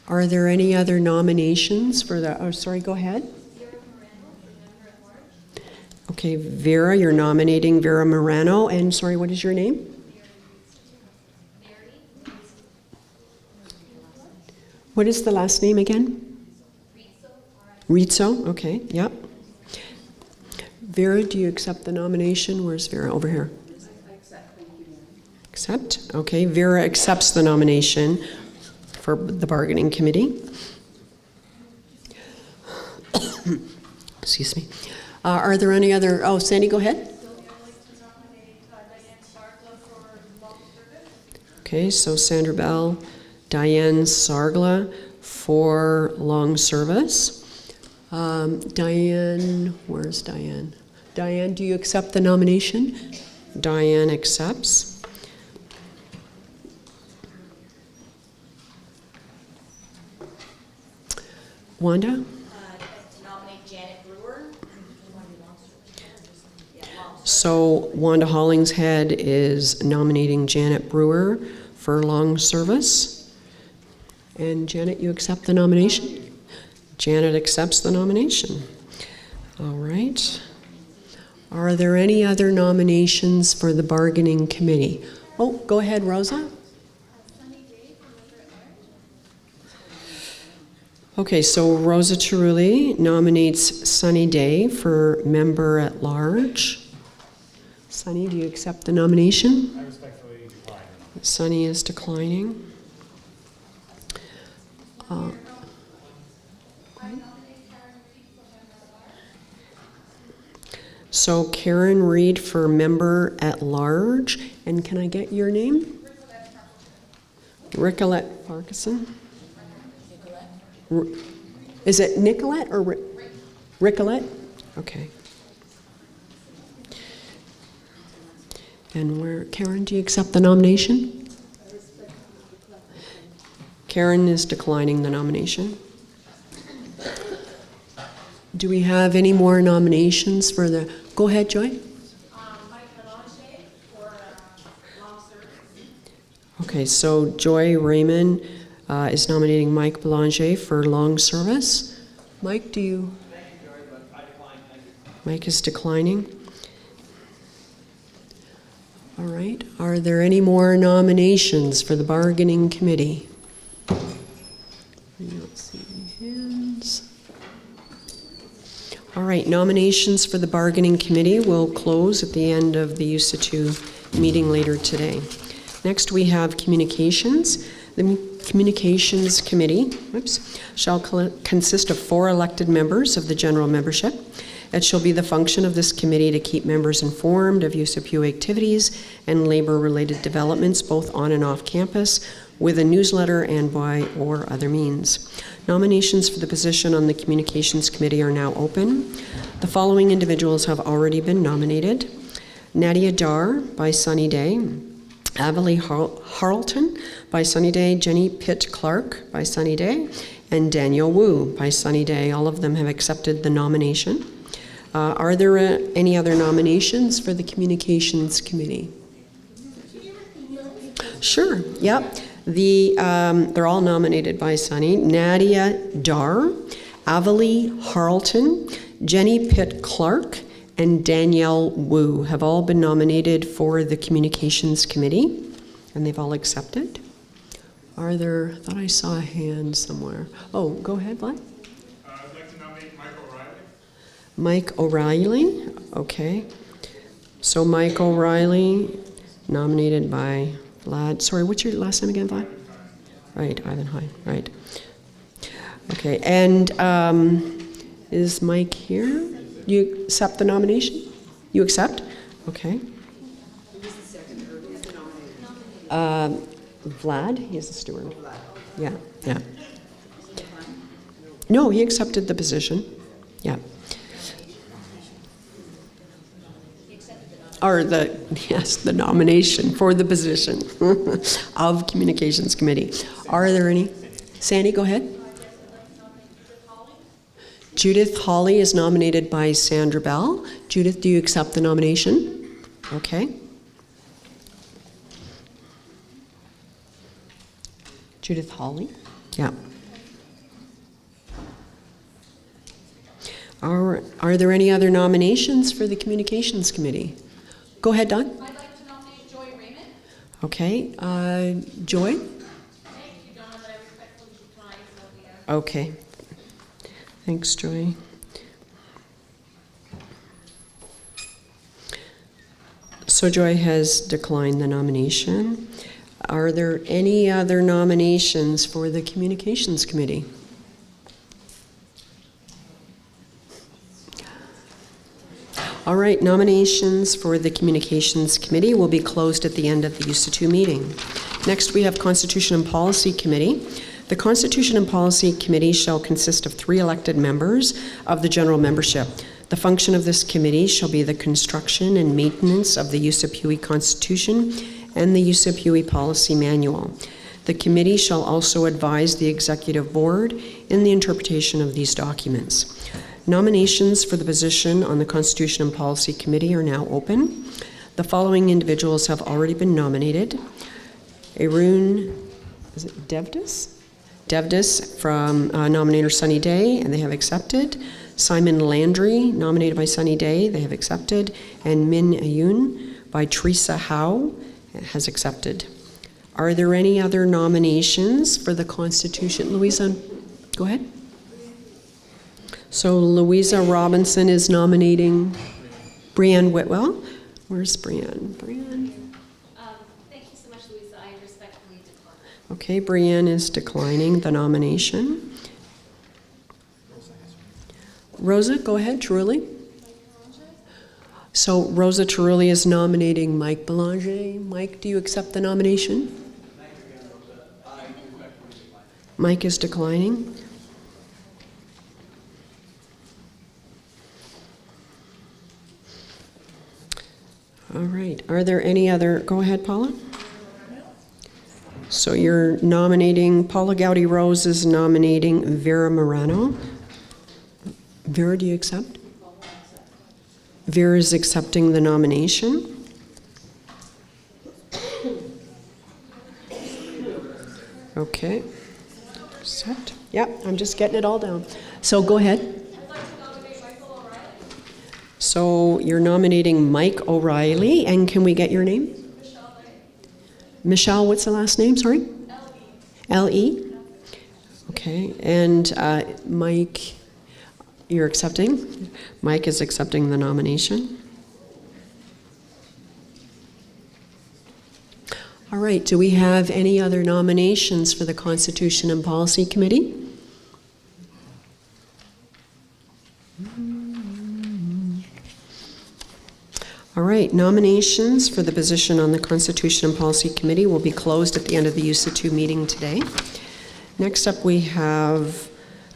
Are there any other nominations for the, oh, sorry, go ahead. Okay, Vera, you're nominating Vera Morano. And sorry, what is your name? What is the last name again? Rizzo, okay, yep. Vera, do you accept the nomination? Where's Vera? Over here. Accept, okay. Vera accepts the nomination for the bargaining committee. Excuse me. Are there any other, oh, Sandy, go ahead. Okay, so Sandra Bell, Diane Sargla for long service. Diane, where's Diane? Diane, do you accept the nomination? Diane accepts. Wanda? To nominate Janet Brewer. So Wanda Hollingshead is nominating Janet Brewer for long service. And Janet, you accept the nomination? Janet accepts the nomination. All right. Are there any other nominations for the bargaining committee? Oh, go ahead, Rosa. Okay, so Rosa Cerulli nominates Sunny Day for member at large. Sunny, do you accept the nomination? I respectfully decline. Sunny is declining. So Karen Reed for member at large. And can I get your name? Ricolette Parkinson. Is it Nicolette or Ricolette? Okay. And where, Karen, do you accept the nomination? Karen is declining the nomination. Do we have any more nominations for the, go ahead, Joy. Okay, so Joy Raymond is nominating Mike Belanger for long service. Mike, do you? Mike is declining. All right, are there any more nominations for the bargaining committee? I don't see any hands. All right, nominations for the bargaining committee will close at the end of the YUSAPUY meeting later today. Next, we have communications. The communications committee shall consist of 4 elected members of the general membership. It shall be the function of this committee to keep members informed of YUSAPUY activities and labor-related developments both on and off campus, with a newsletter and by or other means. Nominations for the position on the Communications Committee are now open. The following individuals have already been nominated: Nadia Dar by Sunny Day, Avalie Harleton by Sunny Day, Jenny Pitt Clark by Sunny Day, and Daniel Wu by Sunny Day. All of them have accepted the nomination. Are there any other nominations for the Communications Committee? Sure, yep. They're all nominated by Sunny. Nadia Dar, Avalie Harleton, Jenny Pitt Clark, and Danielle Wu have all been nominated for the Communications Committee, and they've all accepted. Are there, I thought I saw a hand somewhere. Oh, go ahead, Vlad. I'd like to nominate Mike O'Reilly. Mike O'Reilly, okay. So Mike O'Reilly, nominated by Vlad. Sorry, what's your last name again, Vlad? Right, Ivan Hine, right. Okay, and is Mike here? You accept the nomination? You accept? Okay. Vlad, he's the steward. Yeah, yeah. No, he accepted the position. Yeah. Or the nomination for the position of Communications Committee. Are there any? Sandy, go ahead. Judith Hawley is nominated by Sandra Bell. Judith, do you accept the nomination? Okay. Judith Hawley? Yeah. Are there any other nominations for the Communications Committee? Go ahead, Don. I'd like to nominate Joy Raymond. Okay. Joy? Thank you, Donna, but I respectfully decline, Sylvia. Okay. Thanks, Joy. So Joy has declined the nomination. Are there any other nominations for the Communications Committee? All right, nominations for the Communications Committee will be closed at the end of the USAPUY meeting. Next, we have Constitution and Policy Committee. The Constitution and Policy Committee shall consist of 3 elected members of the general membership. The function of this committee shall be the construction and maintenance of the USAPUY Constitution and the USAPUY Policy Manual. The committee shall also advise the Executive Board in the interpretation of these documents. Nominations for the position on the Constitution and Policy Committee are now open. The following individuals have already been nominated: Arun, is it Devdas? Devdas from nominator Sunny Day, and they have accepted. Simon Landry, nominated by Sunny Day, they have accepted. And Min Ayun by Teresa Howe has accepted. Are there any other nominations for the Constitution? Louisa, go ahead. So Louisa Robinson is nominating Brianne Whitwell. Where's Brianne? Brianne? Thank you so much, Louisa. I respectfully decline. Okay, Brianne is declining the nomination. Rosa, go ahead, Truly. So Rosa Truly is nominating Mike Belanger. Mike, do you accept the nomination? Mike is declining. All right. Are there any other? Go ahead, Paula. So you're nominating, Paula Gowdy Rose is nominating Vera Morano. Vera, do you accept? Vera is accepting the nomination. Okay. Accept. Yep, I'm just getting it all down. So go ahead. So you're nominating Mike O'Reilly, and can we get your name? Michelle, what's the last name? Sorry? L.E. Okay, and Mike, you're accepting? Mike is accepting the nomination. All right, do we have any other nominations for the Constitution and Policy Committee? All right, nominations for the position on the Constitution and Policy Committee will be closed at the end of the USAPUY meeting today. Next up, we have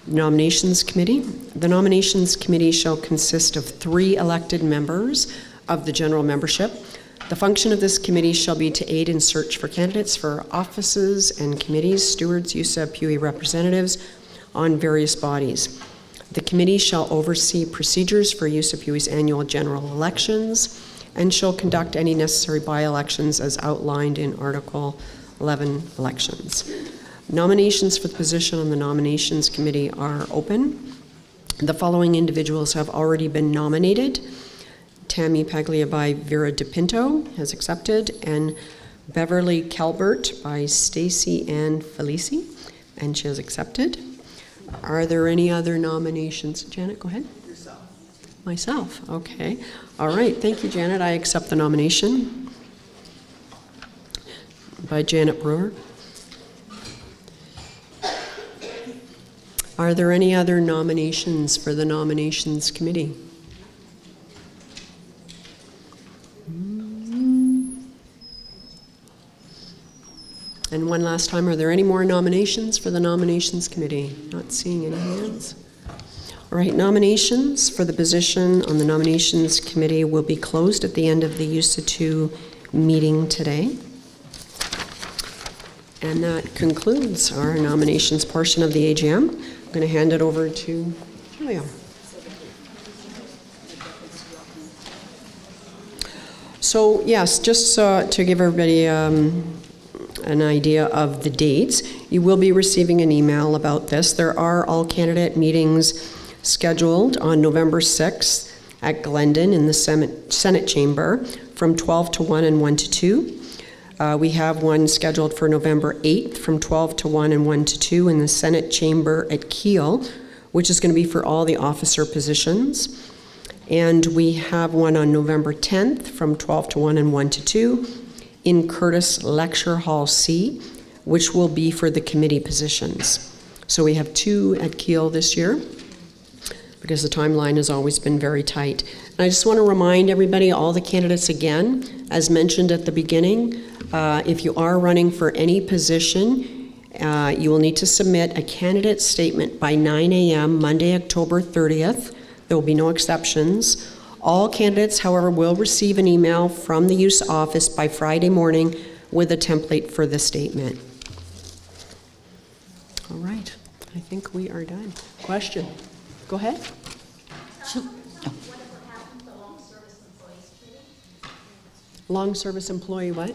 Nominations Committee. The Nominations Committee shall consist of 3 elected members of the general membership. The function of this committee shall be to aid in search for candidates for offices and committees, stewards, YUSAPUY representatives on various bodies. The committee shall oversee procedures for YUSAPUY's annual general elections and shall conduct any necessary by-elections as outlined in Article 11 elections. Nominations for the position on the Nominations Committee are open. The following individuals have already been nominated. Tammy Paglia by Vera DePinto has accepted, and Beverly Calbert by Stacy Ann Felici, and she has accepted. Are there any other nominations? Janet, go ahead. Yourself. Myself, okay. All right, thank you, Janet. I accept the nomination by Janet Brewer. Are there any other nominations for the Nominations Committee? And one last time, are there any more nominations for the Nominations Committee? Not seeing any hands. All right, nominations for the position on the Nominations Committee will be closed at the end of the USAPUY meeting today. And that concludes our nominations portion of the AGM. I'm going to hand it over to Julia. So yes, just to give everybody an idea of the dates, you will be receiving an email about this. There are all candidate meetings scheduled on November 6th at Glendon in the Senate chamber from 12 to 1 and 1 to 2. We have one scheduled for November 8th from 12 to 1 and 1 to 2 in the Senate chamber at Kiel, which is going to be for all the officer positions. And we have one on November 10th from 12 to 1 and 1 to 2 in Curtis Lecture Hall C, which will be for the committee positions. So we have 2 at Kiel this year because the timeline has always been very tight. And I just want to remind everybody, all the candidates again, as mentioned at the beginning, if you are running for any position, you will need to submit a candidate statement by 9 a.m. Monday, October 30th. There will be no exceptions. All candidates, however, will receive an email from the use office by Friday morning with a template for the statement. All right, I think we are done. Question? Go ahead. Long service employee what?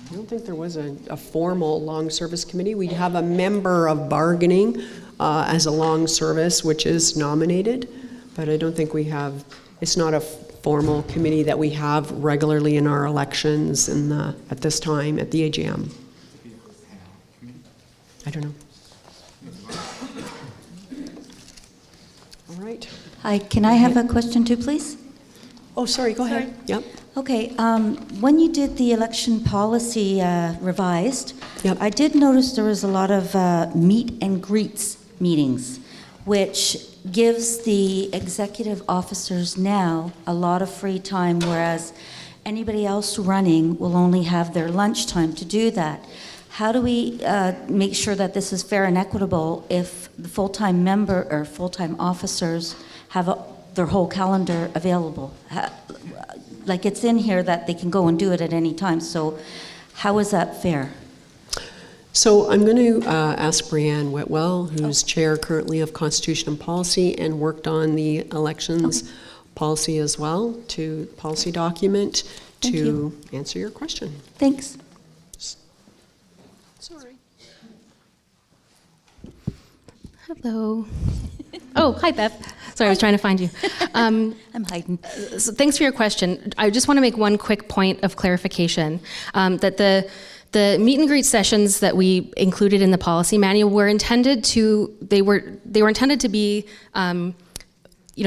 I don't think there was a formal long service committee. We'd have a member of bargaining as a long service, which is nominated, but I don't think we have, it's not a formal committee that we have regularly in our elections at this time at the AGM. I don't know. All right. Hi, can I have a question too, please? Oh, sorry, go ahead. Yep. Okay, when you did the election policy revised, Yep. I did notice there was a lot of meet and greets meetings, which gives the executive officers now a lot of free time, whereas anybody else running will only have their lunchtime to do that. How do we make sure that this is fair and equitable if the full-time member or full-time officers have their whole calendar available? Like it's in here that they can go and do it at any time, so how is that fair? So I'm going to ask Brianne Whitwell, who's chair currently of Constitution and Policy and worked on the elections policy as well, to policy document, to answer your question. Thanks. Sorry. Hello. Oh, hi, Bev. Sorry, I was trying to find you. I'm hiding. So thanks for your question. I just want to make one quick point of clarification, that the meet and greet sessions that we included in the policy manual were intended to, they were intended to be,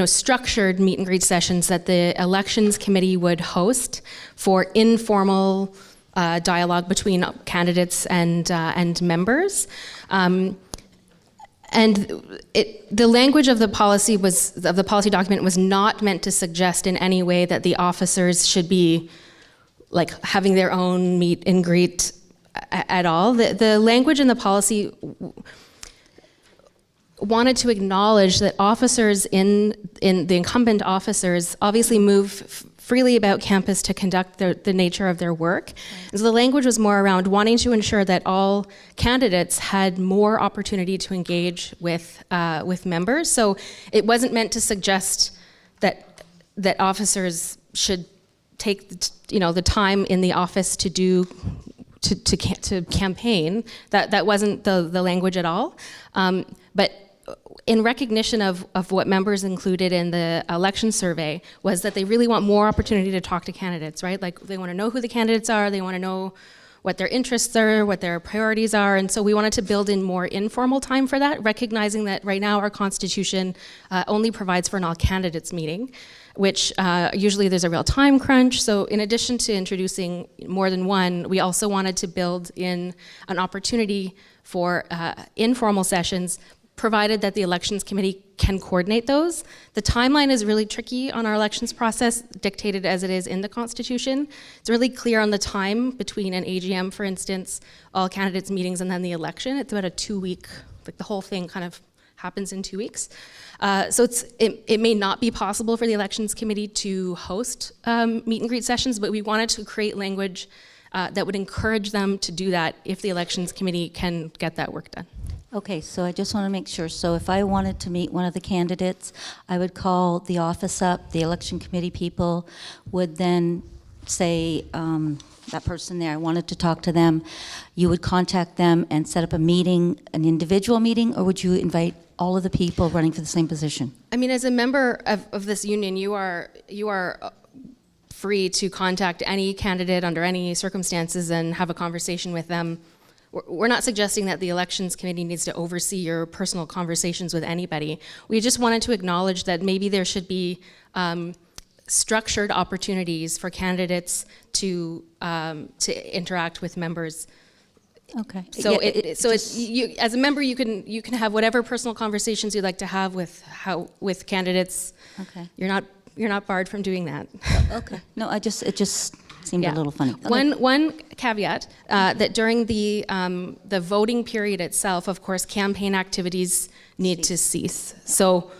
structured meet and greet sessions that the elections committee would host for informal dialogue between candidates and members. the language of the policy document was not meant to suggest in any way that the officers should be like having their own meet and greet at all. The language in the policy wanted to acknowledge that officers in the incumbent officers obviously move freely about campus to conduct the nature of their work. And so the language was more around wanting to ensure that all candidates had more opportunity to engage with members. So it wasn't meant to suggest that officers should take the time in the office to campaign. That wasn't the language at all. But in recognition of what members included in the election survey was that they really want more opportunity to talk to candidates, right? Like they want to know who the candidates are, they want to know what their interests are, what their priorities are, and so we wanted to build in more informal time for that, recognizing that right now our Constitution only provides for an all candidates meeting, which usually there's a real time crunch. So in addition to introducing more than one, we also wanted to build in an opportunity for informal sessions, provided that the elections committee can coordinate those. The timeline is really tricky on our elections process, dictated as it is in the Constitution. It's really clear on the time between an AGM, for instance, all candidates meetings, and then the election. It's about a 2-week, like the whole thing kind of happens in 2 weeks. So it may not be possible for the elections committee to host meet and greet sessions, but we wanted to create language that would encourage them to do that if the elections committee can get that work done. Okay, so I just want to make sure. So if I wanted to meet one of the candidates, I would call the office up, the election committee people would then say, that person there, I wanted to talk to them. You would contact them and set up a meeting, an individual meeting, or would you invite all of the people running for the same position? I mean, as a member of this union, you are free to contact any candidate under any circumstances and have a conversation with them. We're not suggesting that the elections committee needs to oversee your personal conversations with anybody. We just wanted to acknowledge that maybe there should be structured opportunities for candidates to interact with members. Okay. So Yeah, as a member, you can have whatever personal conversations you'd like to have with candidates. Okay. You're not barred from doing that. Okay. No, it just seemed a little funny. One caveat, that during the voting period itself, of course, campaign activities need to cease. So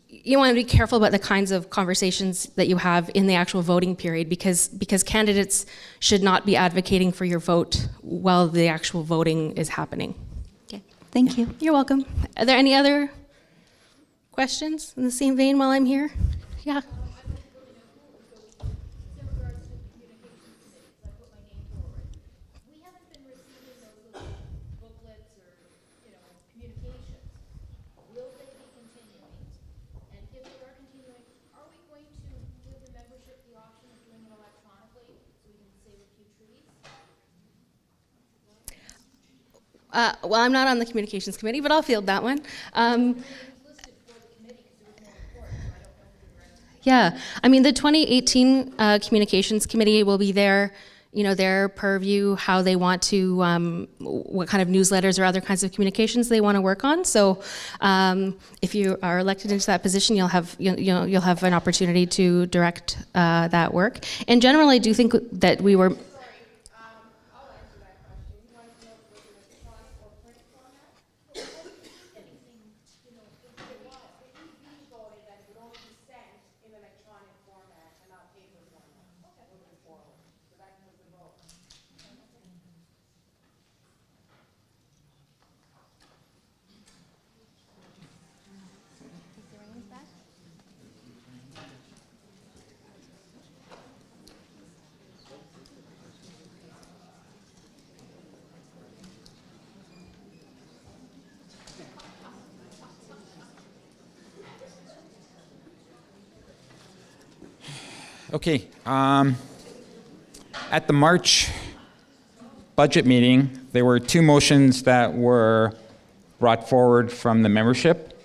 you want to be careful about the kinds of conversations that you have in the actual voting period, because candidates should not be advocating for your vote while the actual voting is happening. Okay, thank you. You're welcome. Are there any other questions in the same vein while I'm here? Yeah. Well, I'm not on the communications committee, but I'll field that one. Yeah, I mean, the 2018 communications committee will be there, their purview, how they want to, what kind of newsletters or other kinds of communications they want to work on. So if you are elected into that position, you'll have an opportunity to direct that work. In general, I do think that we were. Okay, at the March budget meeting, there were 2 motions that were brought forward from the membership,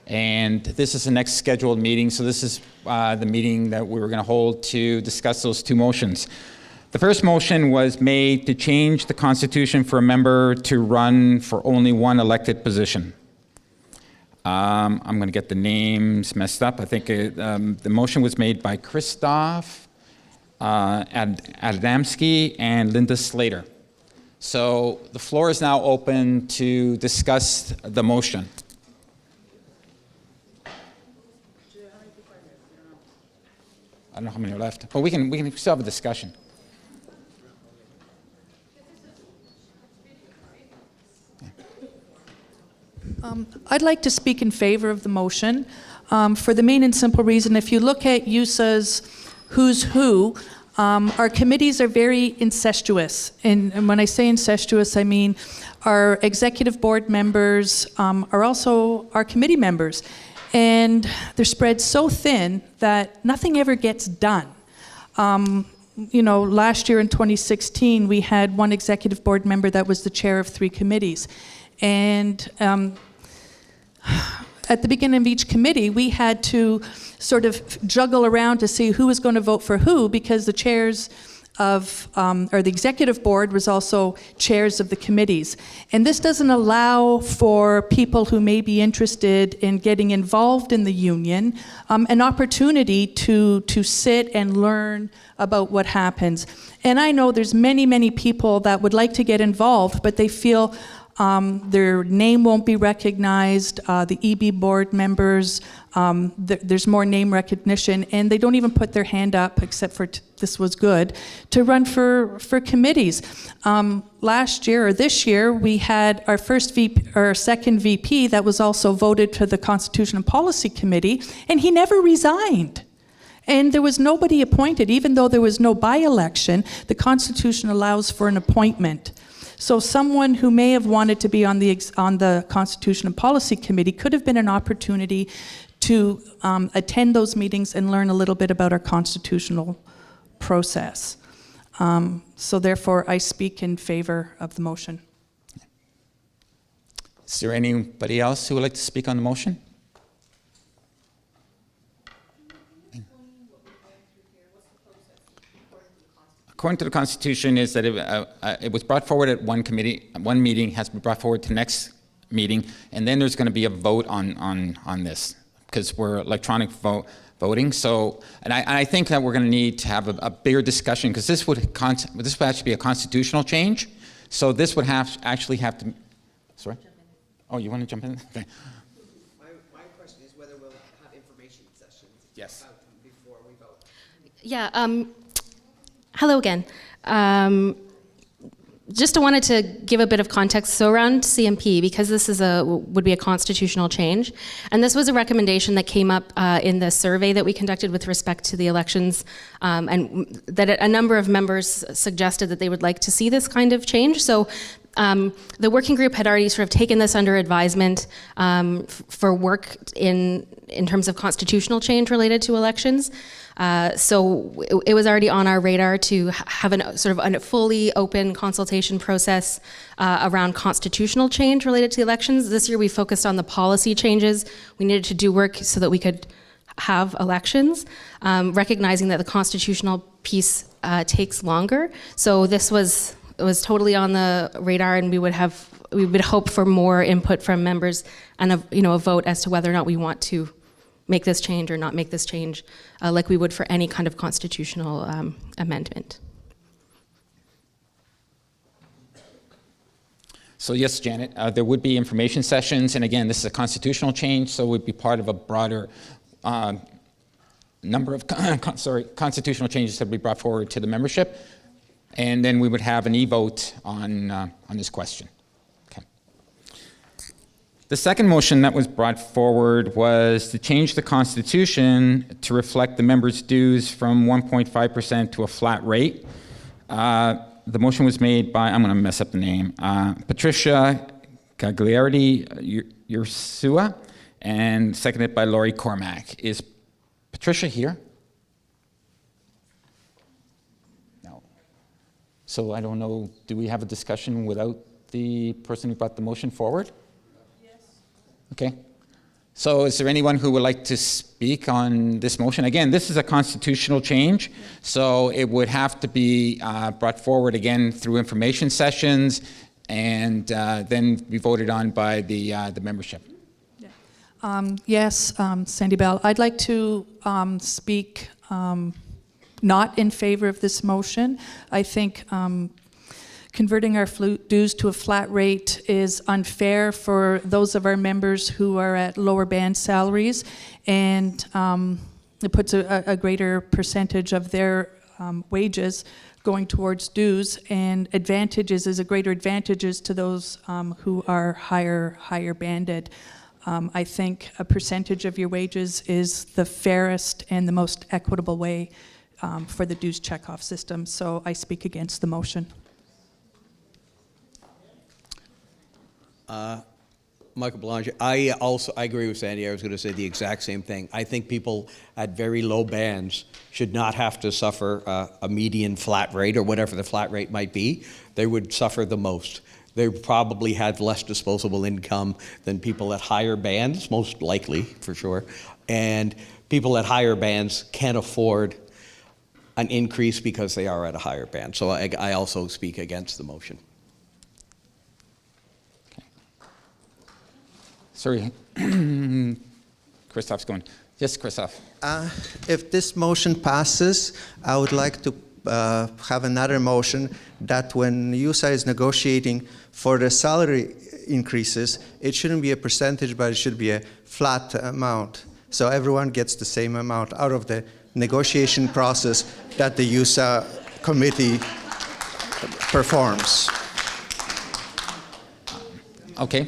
and this is the next scheduled meeting, so this is the meeting that we were going to hold to discuss those 2 motions. The first motion was made to change the Constitution for a member to run for only one elected position. I'm going to get the names messed up. I think the motion was made by Christoph Adamski and Linda Slater. So the floor is now open to discuss the motion. I don't know how many are left, but we can still have a discussion. I'd like to speak in favor of the motion for the main and simple reason, if you look at USA's who's who, our committees are very incestuous. And when I say incestuous, I mean our executive board members are also our committee members. And they're spread so thin that nothing ever gets done. You know, last year in 2016, we had one executive board member that was the chair of 3 committees. And at the beginning of each committee, we had to sort of juggle around to see who was going to vote for who, because the chairs of, or the executive board was also chairs of the committees. And this doesn't allow for people who may be interested in getting involved in the union an opportunity to sit and learn about what happens. And I know there's many people that would like to get involved, but they feel their name won't be recognized, the EB board members, there's more name recognition, and they don't even put their hand up, except for this was good, to run for committees. Last year, or this year, we had our first VP, or second VP that was also voted to the Constitution and Policy Committee, and he never resigned. And there was nobody appointed, even though there was no by-election, the Constitution allows for an appointment. So someone who may have wanted to be on the Constitution and Policy Committee could have been an opportunity to attend those meetings and learn a little bit about our constitutional process. So therefore, I speak in favor of the motion. Is there anybody else who would like to speak on the motion? According to the Constitution, is that it was brought forward at one meeting, has been brought forward to the next meeting, and then there's going to be a vote on this, because we're electronic voting. So, and I think that we're going to need to have a bigger discussion, because this would actually be a constitutional change. So this would actually have to. Sorry. Oh, you want to jump in? Okay. My question is whether we'll have information sessions. Yes. Before we vote. Yeah. Hello again. Just wanted to give a bit of context. So around CMP, because this is would be a constitutional change, and this was a recommendation that came up in the survey that we conducted with respect to the elections, and that a number of members suggested that they would like to see this kind of change. So the working group had already sort of taken this under advisement for work in terms of constitutional change related to elections. So it was already on our radar to have a fully open consultation process around constitutional change related to the elections. This year we focused on the policy changes. We needed to do work so that we could have elections, recognizing that the constitutional piece takes longer. So it was totally on the radar, and we would hope for more input from members and a vote as to whether or not we want to make this change or not make this change, like we would for any kind of constitutional amendment. So yes, Janet, there would be information sessions, and again, this is a constitutional change, so it would be part of a broader number of constitutional changes that would be brought forward to the membership, and then we would have an e-vote on this question. The second motion that was brought forward was to change the Constitution to reflect the members' dues from 1.5% to a flat rate. The motion was made by, I'm going to mess up the name, Patricia Gagliardi Ursua, and seconded by Laurie Cormack. Is Patricia here? No. So I don't know, do we have a discussion without the person who brought the motion forward? Okay. So is there anyone who would like to speak on this motion? Again, this is a constitutional change, so it would have to be brought forward again through information sessions and then be voted on by the membership. Yeah. Yes, Sandy Bell. I'd like to speak not in favor of this motion. I think converting our dues to a flat rate is unfair for those of our members who are at lower band salaries, and it puts a greater percentage of their wages going towards dues, and is a greater advantages to those who are higher banded. I think a percentage of your wages is the fairest and the most equitable way for the dues checkoff system. So I speak against the motion. Michael Belanger, I agree with Sandy. I was going to say the exact same thing. I think people at very low bands should not have to suffer a median flat rate or whatever the flat rate might be. They would suffer the most. They probably had less disposable income than people at higher bands, most likely, for sure. And people at higher bands can't afford an increase because they are at a higher band. So I also speak against the motion. Sorry, Christoph's going. Yes, Christoph. If this motion passes, I would like to have another motion that when USA is negotiating for the salary increases, it shouldn't be a percentage, but it should be a flat amount. So everyone gets the same amount out of the negotiation process that the USA committee performs. Okay.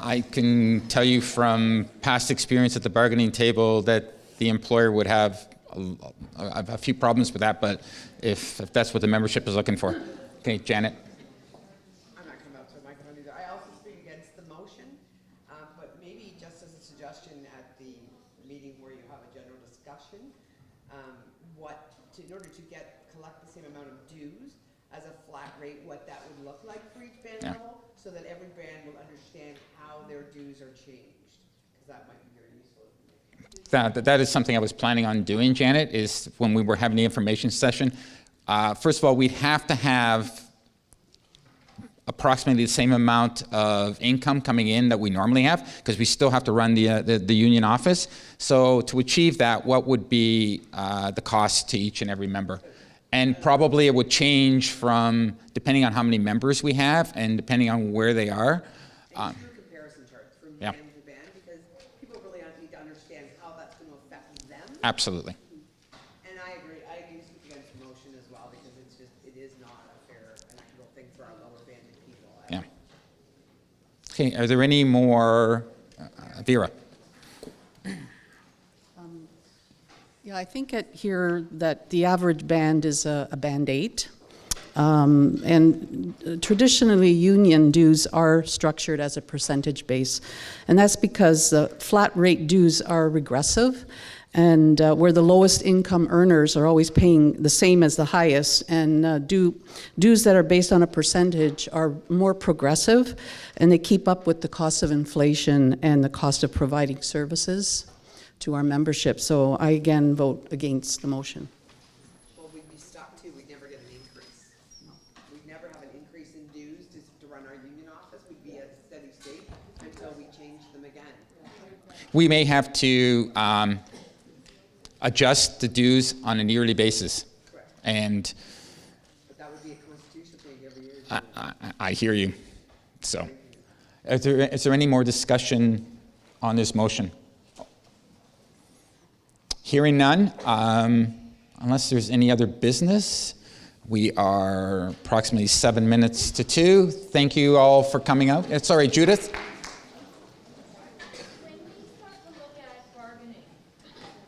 I can tell you from past experience at the bargaining table that the employer would have a few problems with that, but if that's what the membership is looking for. Okay, Janet. I'm not coming up to a microphone either. I also speak against the motion, but maybe just as a suggestion at the meeting where you have a general discussion, in order to collect the same amount of dues as a flat rate, what that would look like for each band level, so that every band will understand how their dues are changed, because that might be very useful. That is something I was planning on doing, Janet, is when we were having the information session. First of all, we'd have to have approximately the same amount of income coming in that we normally have, because we still have to run the union office. So to achieve that, what would be the cost to each and every member? And probably it would change from, depending on how many members we have and depending on where they are. Comparison charts from band to band, because people really need to understand how that's going to affect them. Absolutely. And I agree. I do speak against the motion as well, because it is not a fair and equitable thing for our lower banded people. Yeah. Okay, are there any more? Vera. Yeah, I think here that the average band is a band 8. And traditionally, union dues are structured as a percentage base. And that's because the flat rate dues are regressive, and where the lowest income earners are always paying the same as the highest, and dues that are based on a percentage are more progressive, and they keep up with the cost of inflation and the cost of providing services to our membership. So I again vote against the motion. Well, we'd be stuck too. We'd never get an increase. We'd never have an increase in dues to run our union office. We'd be at a steady state until we change them again. We may have to adjust the dues on an yearly basis. Correct. And But that would be a constitutional thing every year. I hear you. So, is there any more discussion on this motion? Hearing none, unless there's any other business, we are approximately 7 minutes to 2. Thank you all for coming out. Sorry, Judith? When we start to look at bargaining,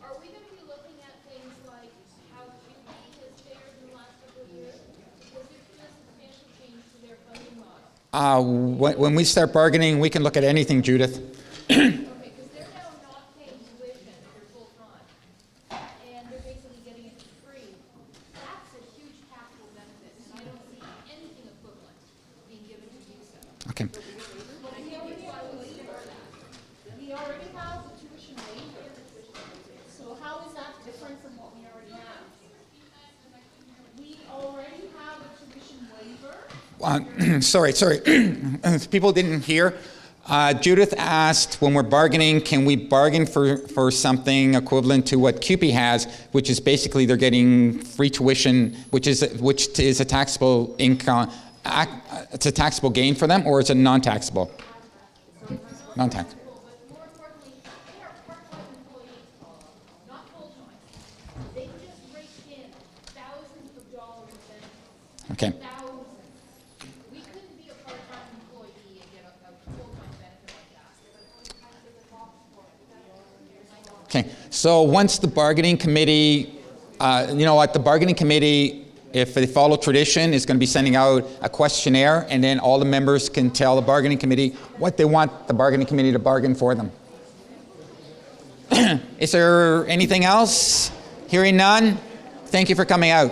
are we going to be looking at things like how QB has fared in the last couple of years? Because there's been a substantial change to their funding model. When we start bargaining, we can look at anything, Judith. Okay, because they're now not paying tuition for full time, and they're basically getting it for free. That's a huge taxable benefit, and I don't see anything equivalent being given to USAP. Okay. We already have a tuition waiver, so how is that different from what we already have? We already have a tuition waiver. Sorry. People didn't hear. Judith asked, when we're bargaining, can we bargain for something equivalent to what CUPE has, which is basically they're getting free tuition, which is a taxable income. It's a taxable gain for them, or it's a non-taxable? Non-taxable. Okay. We couldn't be a part-time employee and get a full-time benefit like that. Okay, so once the bargaining committee, you know what, the bargaining committee, if they follow tradition, is going to be sending out a questionnaire, and then all the members can tell the bargaining committee what they want the bargaining committee to bargain for them. Is there anything else? Hearing none, thank you for coming out.